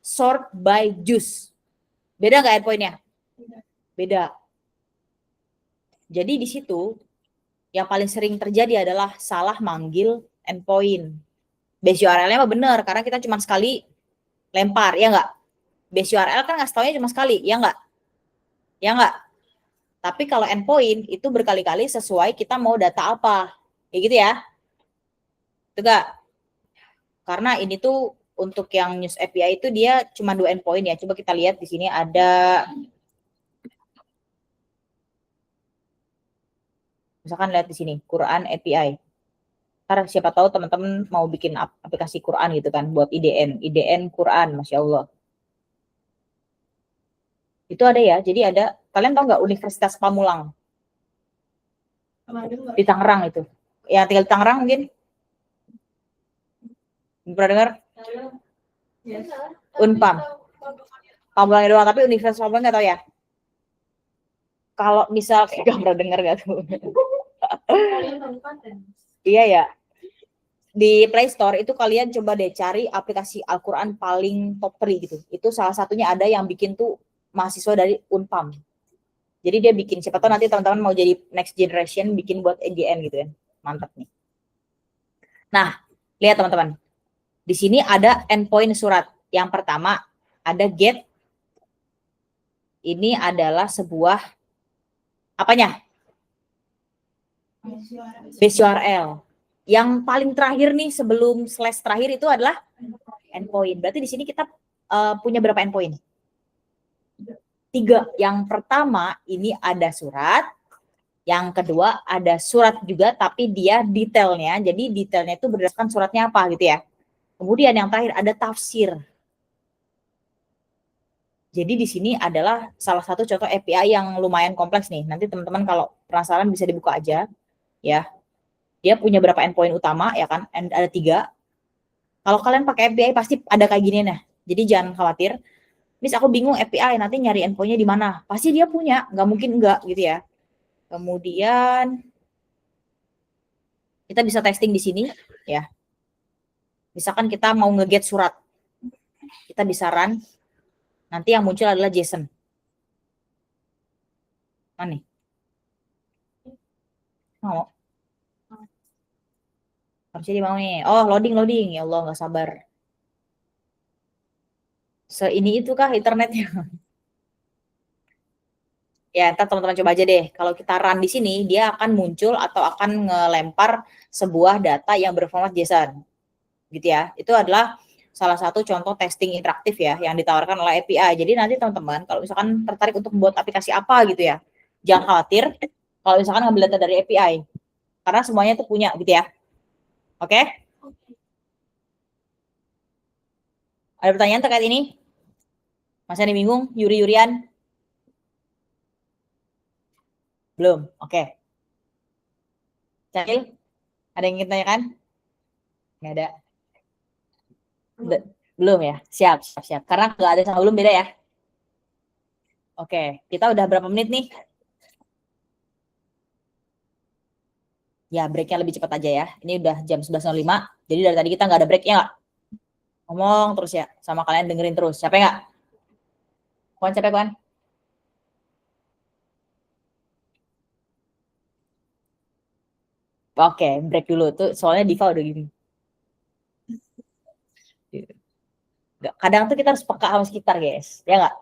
sort by juz. Beda nggak endpoint-nya? Beda. Jadi di situ yang paling sering terjadi adalah salah manggil endpoint. Base URL-nya mah benar, karena kita cuma sekali lempar, ya nggak? Base URL kan ngasih taunya cuma sekali, ya nggak? Ya nggak? Tapi kalau endpoint itu berkali-kali sesuai kita mau data apa. Kayak gitu ya. Itu nggak? Karena ini tuh untuk yang News API itu dia cuma 2 endpoint ya. Coba kita lihat di sini ada, misalkan lihat di sini Quran API. Ntar siapa tahu teman-teman mau bikin aplikasi Quran gitu kan buat IDN Quran, Masya Allah. Itu ada ya, jadi ada, kalian tahu nggak Universitas Pamulang di Tangerang itu? Ya tinggal di Tangerang mungkin? Pernah dengar? Yes. Unpam. Pamulang doang, tapi Universitas Pamulang nggak tahu ya? Kalau misal nggak pernah dengar nggak tuh? Iya ya. Di Play Store itu kalian coba deh cari aplikasi Al-Quran paling top 3 gitu. Itu salah satunya ada yang bikin tuh mahasiswa dari Unpam. Jadi dia bikin, siapa tahu nanti teman-teman mau jadi next generation bikin buat EGN gitu ya. Mantap nih. Nah, lihat teman-teman. Di sini ada endpoint surat. Yang pertama ada get. Ini adalah sebuah apanya? Base URL. Yang paling terakhir nih sebelum slash terakhir itu adalah endpoint. Berarti di sini kita punya berapa endpoint? 3. Yang pertama ini ada surat. Yang kedua ada surat juga tapi dia detailnya. Jadi detailnya itu berdasarkan suratnya apa gitu ya. Kemudian yang terakhir ada tafsir. Jadi di sini adalah salah satu contoh API yang lumayan kompleks nih. Nanti teman-teman kalau penasaran bisa dibuka aja ya. Dia punya berapa endpoint utama ya kan? Ada 3. Kalau kalian pakai API pasti ada kayak gini nih. Jadi jangan khawatir. Miss aku bingung API nanti nyari endpointnya di mana? Pasti dia punya, nggak mungkin enggak gitu ya. Kemudian kita bisa testing di sini ya. Misalkan kita mau nge-get surat, kita bisa run. Nanti yang muncul adalah JSON. Mana nih? Mau? Harusnya dia mau nih. Oh loading. Ya Allah nggak sabar. Ini itu kah internetnya? Ya, ntar teman-teman coba aja deh. Kalau kita run di sini, dia akan muncul atau akan ngelempar sebuah data yang berformat JSON. Gitu ya. Itu adalah salah satu contoh testing interaktif ya yang ditawarkan oleh API. Jadi nanti teman-teman kalau misalkan tertarik untuk membuat aplikasi apa gitu ya, jangan khawatir kalau misalkan ngambil data dari API. Karena semuanya itu punya gitu ya. Oke? Ada pertanyaan terkait ini? Masih ada bingung? Yuri-Yurian? Belum? Oke. Cahil? Ada yang ingin tanyakan? Nggak ada. Belum ya? Siap. Karena nggak ada sama belum beda ya? Oke. Kita udah berapa menit nih? Ya, breaknya lebih cepat aja ya. Ini udah jam 11.05. Jadi dari tadi kita nggak ada breaknya nggak? Ngomong terus ya. Sama kalian dengerin terus. Capek nggak? Kawan capek kawan? Oke, break dulu tuh. Soalnya Diva udah gini. Kadang tuh kita harus peka sama sekitar, guys. Ya nggak?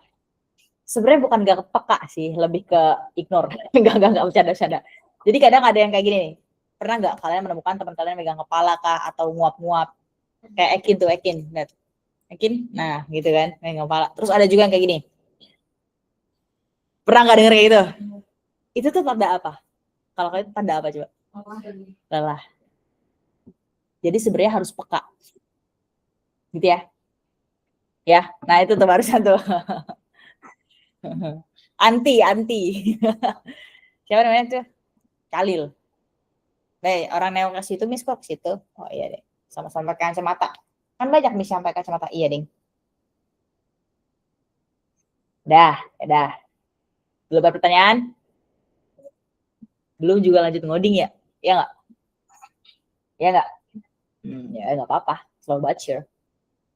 Sebenarnya bukan nggak peka sih, lebih ke ignore. Nggak bercanda-bercanda. Jadi kadang ada yang kayak gini nih. Pernah nggak kalian menemukan teman kalian megang kepala kah atau nguap-nguap? Kayak Ekin. Lihat. Ekin, nah gitu kan, megang kepala. Terus ada juga yang kayak gini. Pernah nggak denger kayak gitu? Itu tuh tanda apa? Kalau kalian tanda apa coba? Lelah. Jadi sebenarnya harus peka. Gitu ya. Ya, nah itu tuh barusan tuh. Anti. Siapa namanya tuh? Khalil. Orang nengok ke situ, Miss kok ke situ. Oh iya deh. Sama-sama pakai kacamata. Kan banyak Miss yang pakai kacamata. Iya, Ding. Dah. Belum ada pertanyaan? Belum juga lanjut ngoding ya? Ya nggak? Ya nggak? Ya nggak apa-apa. Slow but sure.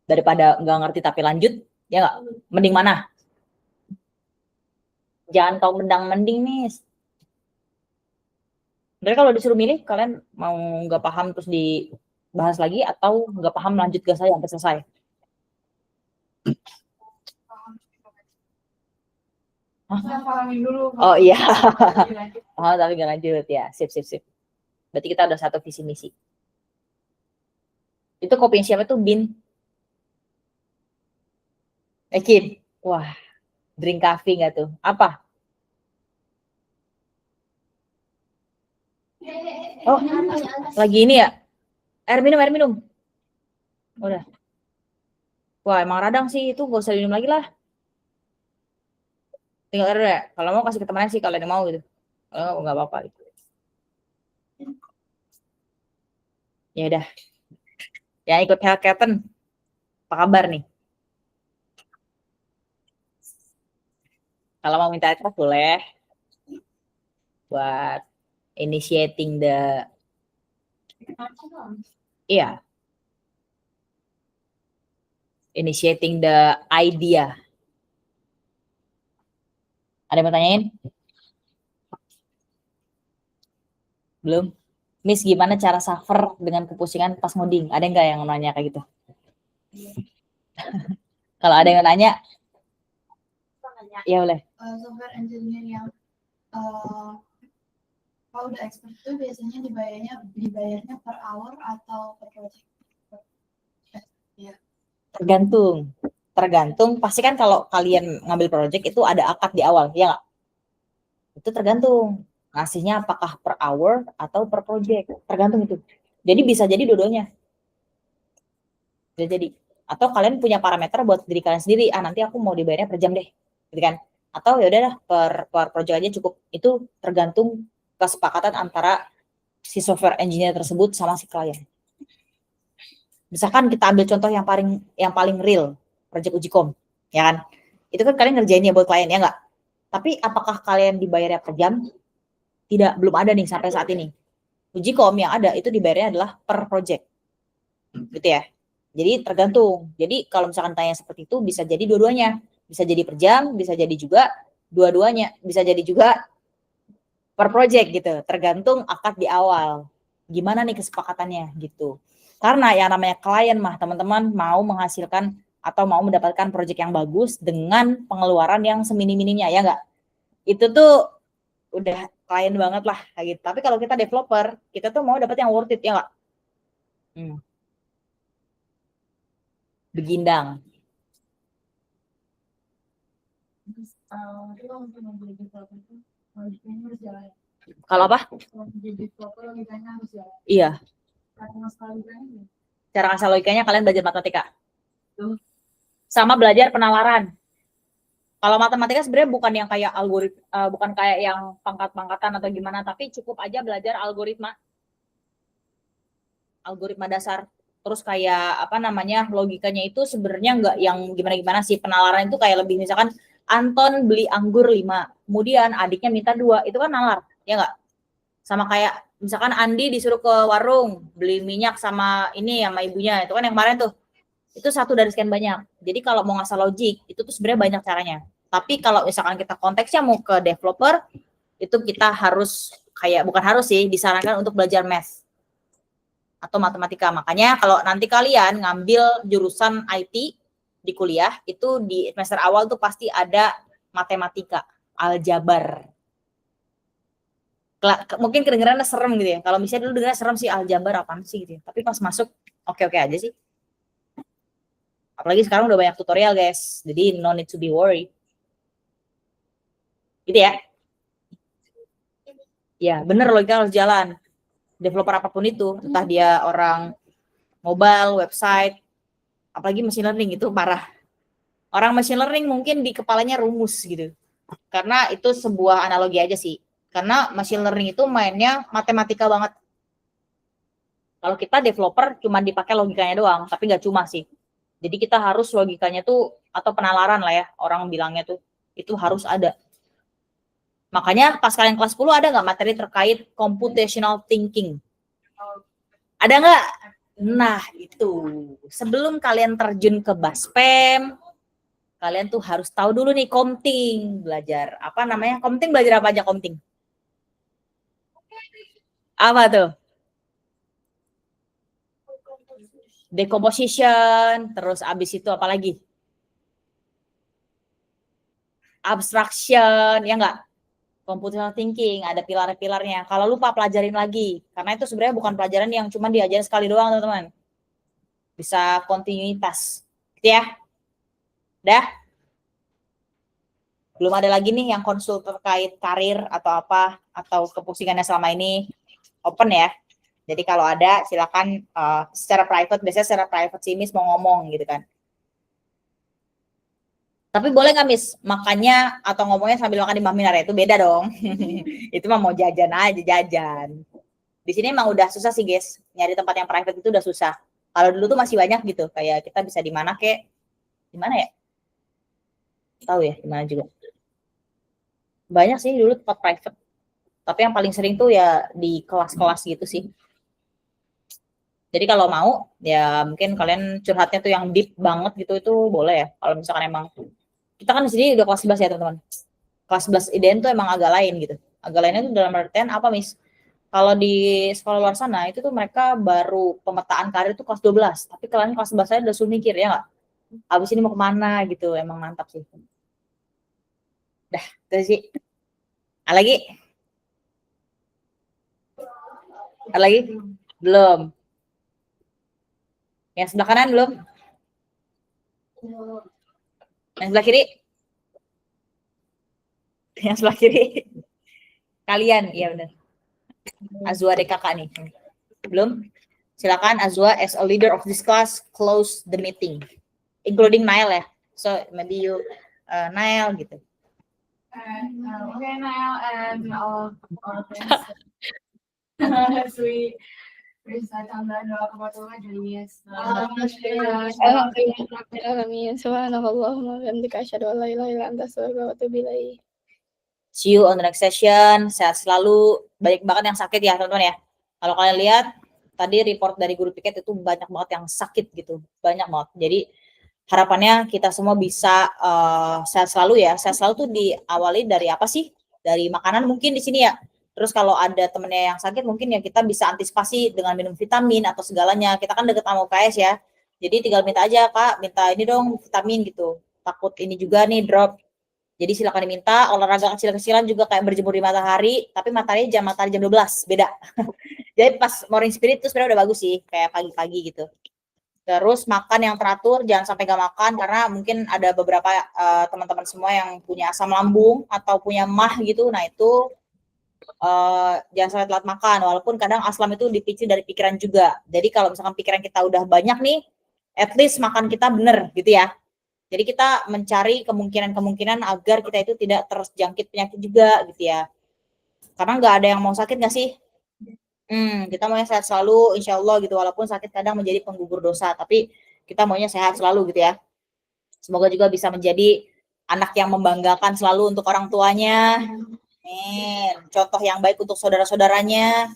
Daripada nggak ngerti tapi lanjut, ya nggak? Mending mana? Jangan kau mending Miss. Jadi kalau disuruh milih, kalian mau nggak paham terus dibahas lagi atau nggak paham lanjut ke saya sampai selesai? Pahamin dulu. Oh iya. Oh tapi nggak lanjut ya. Sip. Berarti kita udah satu visi misi. Itu kopinya siapa tuh? Bin? Ekin, wah, drink coffee nggak tuh? Apa? Oh, lagi ini ya? Air minum. Udah. Wah, emang radang sih itu, gak usah minum lagi lah. Tinggal air ya. Kalau mau kasih ke temannya sih, kalau ada yang mau gitu. Kalau nggak apa-apa gitu. Ya udah. Yang ikut Hellcaten, apa kabar nih? Kalau mau minta advice boleh buat initiating the iya, initiating the idea. Ada yang mau tanyain? Belum? Miss, gimana cara suffer dengan kepusingan pas ngoding? Ada nggak yang nanya kayak gitu? Kalau ada yang nanya, ya boleh. Software engineer yang kalau udah expert itu biasanya dibayarnya per hour atau per project? Tergantung. Pasti kan kalau kalian ngambil project itu ada akad di awal, ya nggak? Itu tergantung. Ngasihnya apakah per hour atau per project. Tergantung itu. Jadi bisa jadi dua-duanya. Bisa jadi. Atau kalian punya parameter buat diri kalian sendiri. Nanti aku mau dibayarnya per jam deh. Gitu kan? Atau ya udahlah per project aja cukup. Itu tergantung kesepakatan antara si software engineer tersebut sama si klien. Misalkan kita ambil contoh yang paling real, project Ujikom, ya kan? Itu kan kalian ngerjainnya buat klien, ya nggak? Tapi apakah kalian dibayarnya per jam? Tidak, belum ada nih sampai saat ini. Ujikom yang ada itu dibayarnya adalah per project. Gitu ya. Jadi tergantung. Jadi kalau misalkan tanya seperti itu bisa jadi dua-duanya. Bisa jadi per jam, bisa jadi juga dua-duanya. Bisa jadi juga per project gitu. Tergantung akad di awal. Gimana nih kesepakatannya gitu. Karena yang namanya klien mah teman-teman mau menghasilkan atau mau mendapatkan project yang bagus dengan pengeluaran yang seminim-minimnya, ya enggak? Itu tuh udah klien banget lah kayak gitu. Tapi kalau kita developer, kita tuh mau dapat yang worth it, ya enggak? Begindang. Kalau apa? Iya. Cara ngasal logikanya kalian belajar matematika. Sama belajar penalaran. Kalau matematika sebenarnya bukan yang kayak bukan kayak yang pangkat-pangkatan atau gimana, tapi cukup aja belajar algoritma dasar. Terus kayak apa namanya logikanya itu sebenarnya nggak yang gimana-gimana sih. Penalaran itu kayak lebih misalkan Anton beli anggur 5, kemudian adiknya minta 2, itu kan nalar, ya nggak? Sama kayak misalkan Andi disuruh ke warung beli minyak sama ini sama ibunya, itu kan yang kemarin tuh. Itu satu dari sekian banyak. Jadi kalau mau ngasal logik, itu tuh sebenarnya banyak caranya. Tapi kalau misalkan kita konteksnya mau ke developer, itu kita harus bukan harus sih, disarankan untuk belajar math atau matematika. Makanya kalau nanti kalian ngambil jurusan IT di kuliah, itu di semester awal tuh pasti ada matematika, aljabar. Mungkin kedengerannya serem gitu ya. Kalau misalnya dulu dengarnya serem sih, aljabar apaan sih gitu ya. Tapi pas masuk oke-oke aja sih. Apalagi sekarang udah banyak tutorial guys, jadi no need to be worried. Gitu ya. Ya bener, logika harus jalan. Developer apapun itu, entah dia orang mobile, website, apalagi machine learning itu parah. Orang machine learning mungkin di kepalanya rumus gitu. Karena itu sebuah analogi aja sih. Karena machine learning itu mainnya matematika banget. Kalau kita developer cuma dipakai logikanya doang, tapi nggak cuma sih. Jadi kita harus logikanya tuh, atau penalaran lah ya, orang bilangnya tuh, itu harus ada. Makanya pas kalian kelas 10 ada nggak materi terkait computational thinking? Ada nggak? Nah itu, sebelum kalian terjun ke Baspem, kalian tuh harus tahu dulu nih Komting, belajar apa namanya? Komting belajar apa aja Komting? Apa tuh? Decomposition, terus abis itu apa lagi? Abstraction, ya nggak? Computational thinking, ada pilar-pilarnya. Kalau lupa pelajarin lagi, karena itu sebenarnya bukan pelajaran yang cuma diajarin sekali doang teman-teman. Bisa kontinuitas, gitu ya. Dah? Belum ada lagi nih yang konsul terkait karir atau apa, atau kepusingannya selama ini, open ya. Jadi kalau ada silakan secara private, biasanya secara private sih Miss mau ngomong gitu kan. Tapi boleh nggak Miss makannya atau ngomongnya sambil makan di Mbak Minar, itu beda dong. Itu mah mau jajan aja, jajan. Di sini emang udah susah sih guys, nyari tempat yang private itu udah susah. Kalau dulu tuh masih banyak gitu, kayak kita bisa di mana kek, di mana ya? Tahu ya, di mana juga. Banyak sih dulu tempat private. Tapi yang paling sering tuh ya di kelas-kelas gitu sih. Jadi kalau mau ya mungkin kalian curhatnya tuh yang deep banget gitu itu boleh ya. Kalau misalkan emang kita kan di sini udah kelas 11 ya teman-teman. Kelas 11 IDN tuh emang agak lain gitu. Agak lainnya tuh dalam artian apa Miss? Kalau di sekolah luar sana itu tuh mereka baru pemetaan karir tuh kelas 12. Tapi kalian kelas 11 saya udah suruh mikir ya nggak? Abis ini mau kemana gitu. Emang mantap sih. Dah, itu sih. Ada lagi? Ada lagi? Belum. Yang sebelah kanan belum? Yang sebelah kiri? Yang sebelah kiri? Kalian, iya benar. Azwa deh kakak nih. Belum? Silakan Azwa as a leader of this class close the meeting. Including Nail ya. So maybe you Nail gitu. Okay, Nail and all friends. We recite on the doa kebetulan jenis. Alhamdulillah, subhanallahumma wa bihamdika asyhadu an la ilaha illa anta astaghfiruka wa atubu ilaik. See you on the next session. Sehat selalu. Banyak banget yang sakit ya teman-teman ya. Kalau kalian lihat tadi report dari guru piket itu banyak banget yang sakit gitu. Banyak banget. Jadi harapannya kita semua bisa sehat selalu ya. Sehat selalu tuh diawali dari apa sih? Dari makanan mungkin di sini ya. Terus kalau ada temennya yang sakit mungkin ya kita bisa antisipasi dengan minum vitamin atau segalanya. Kita kan deket sama UKS ya. Jadi tinggal minta aja, Kak, minta ini dong vitamin gitu. Takut ini juga nih drop. Jadi silakan diminta. Olahraga kecil-kecilan juga kayak berjemur di matahari, tapi matahari jam 12, beda. Jadi pas morning spirit itu sebenarnya udah bagus sih, kayak pagi-pagi gitu. Terus makan yang teratur, jangan sampai gak makan karena mungkin ada beberapa teman-teman semua yang punya asam lambung atau punya mah gitu. Nah itu jangan sampai telat makan, walaupun kadang asam itu dipicu dari pikiran juga. Jadi kalau misalkan pikiran kita udah banyak nih, at least makan kita bener gitu ya. Jadi kita mencari kemungkinan-kemungkinan agar kita itu tidak terjangkit penyakit juga gitu ya. Karena nggak ada yang mau sakit nggak sih? Kita maunya sehat selalu, insya Allah gitu. Walaupun sakit kadang menjadi penggugur dosa, tapi kita maunya sehat selalu gitu ya. Semoga juga bisa menjadi anak yang membanggakan selalu untuk orang tuanya. Contoh yang baik untuk saudara-saudaranya,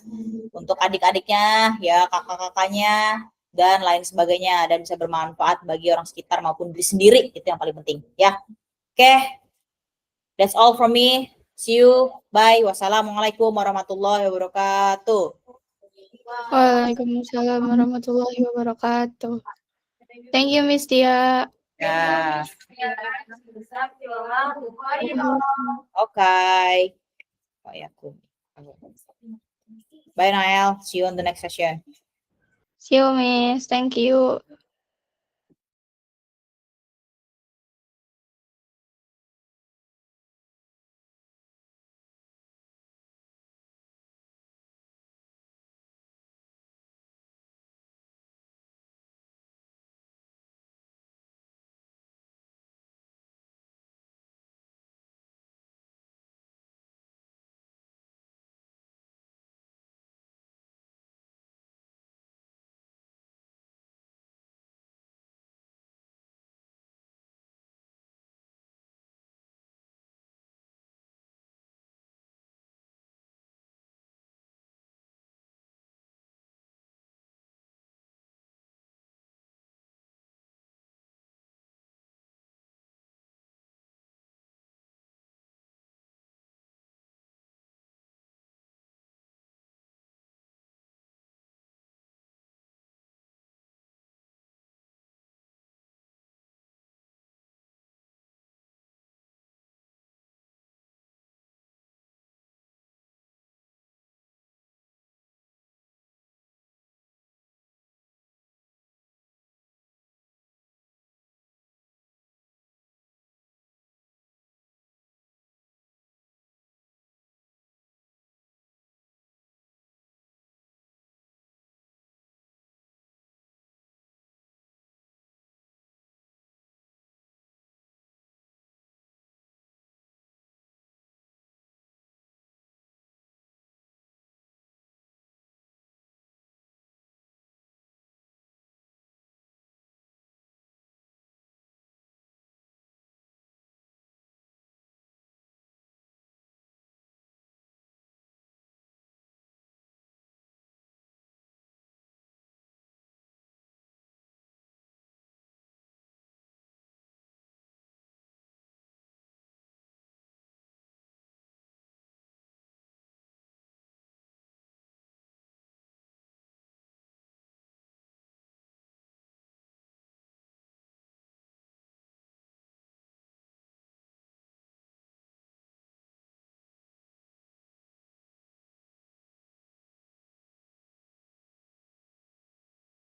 untuk adik-adiknya, ya kakak-kakaknya, dan lain sebagainya, dan bisa bermanfaat bagi orang sekitar maupun diri sendiri, itu yang paling penting ya. Oke, that's all from me. See you, bye. Wassalamualaikum warahmatullahi wabarakatuh. Waalaikumsalam warahmatullahi wabarakatuh. Thank you, Miss Tia. Ya, okay. Bye, Nael. See you on the next session. See you, Miss. Thank you.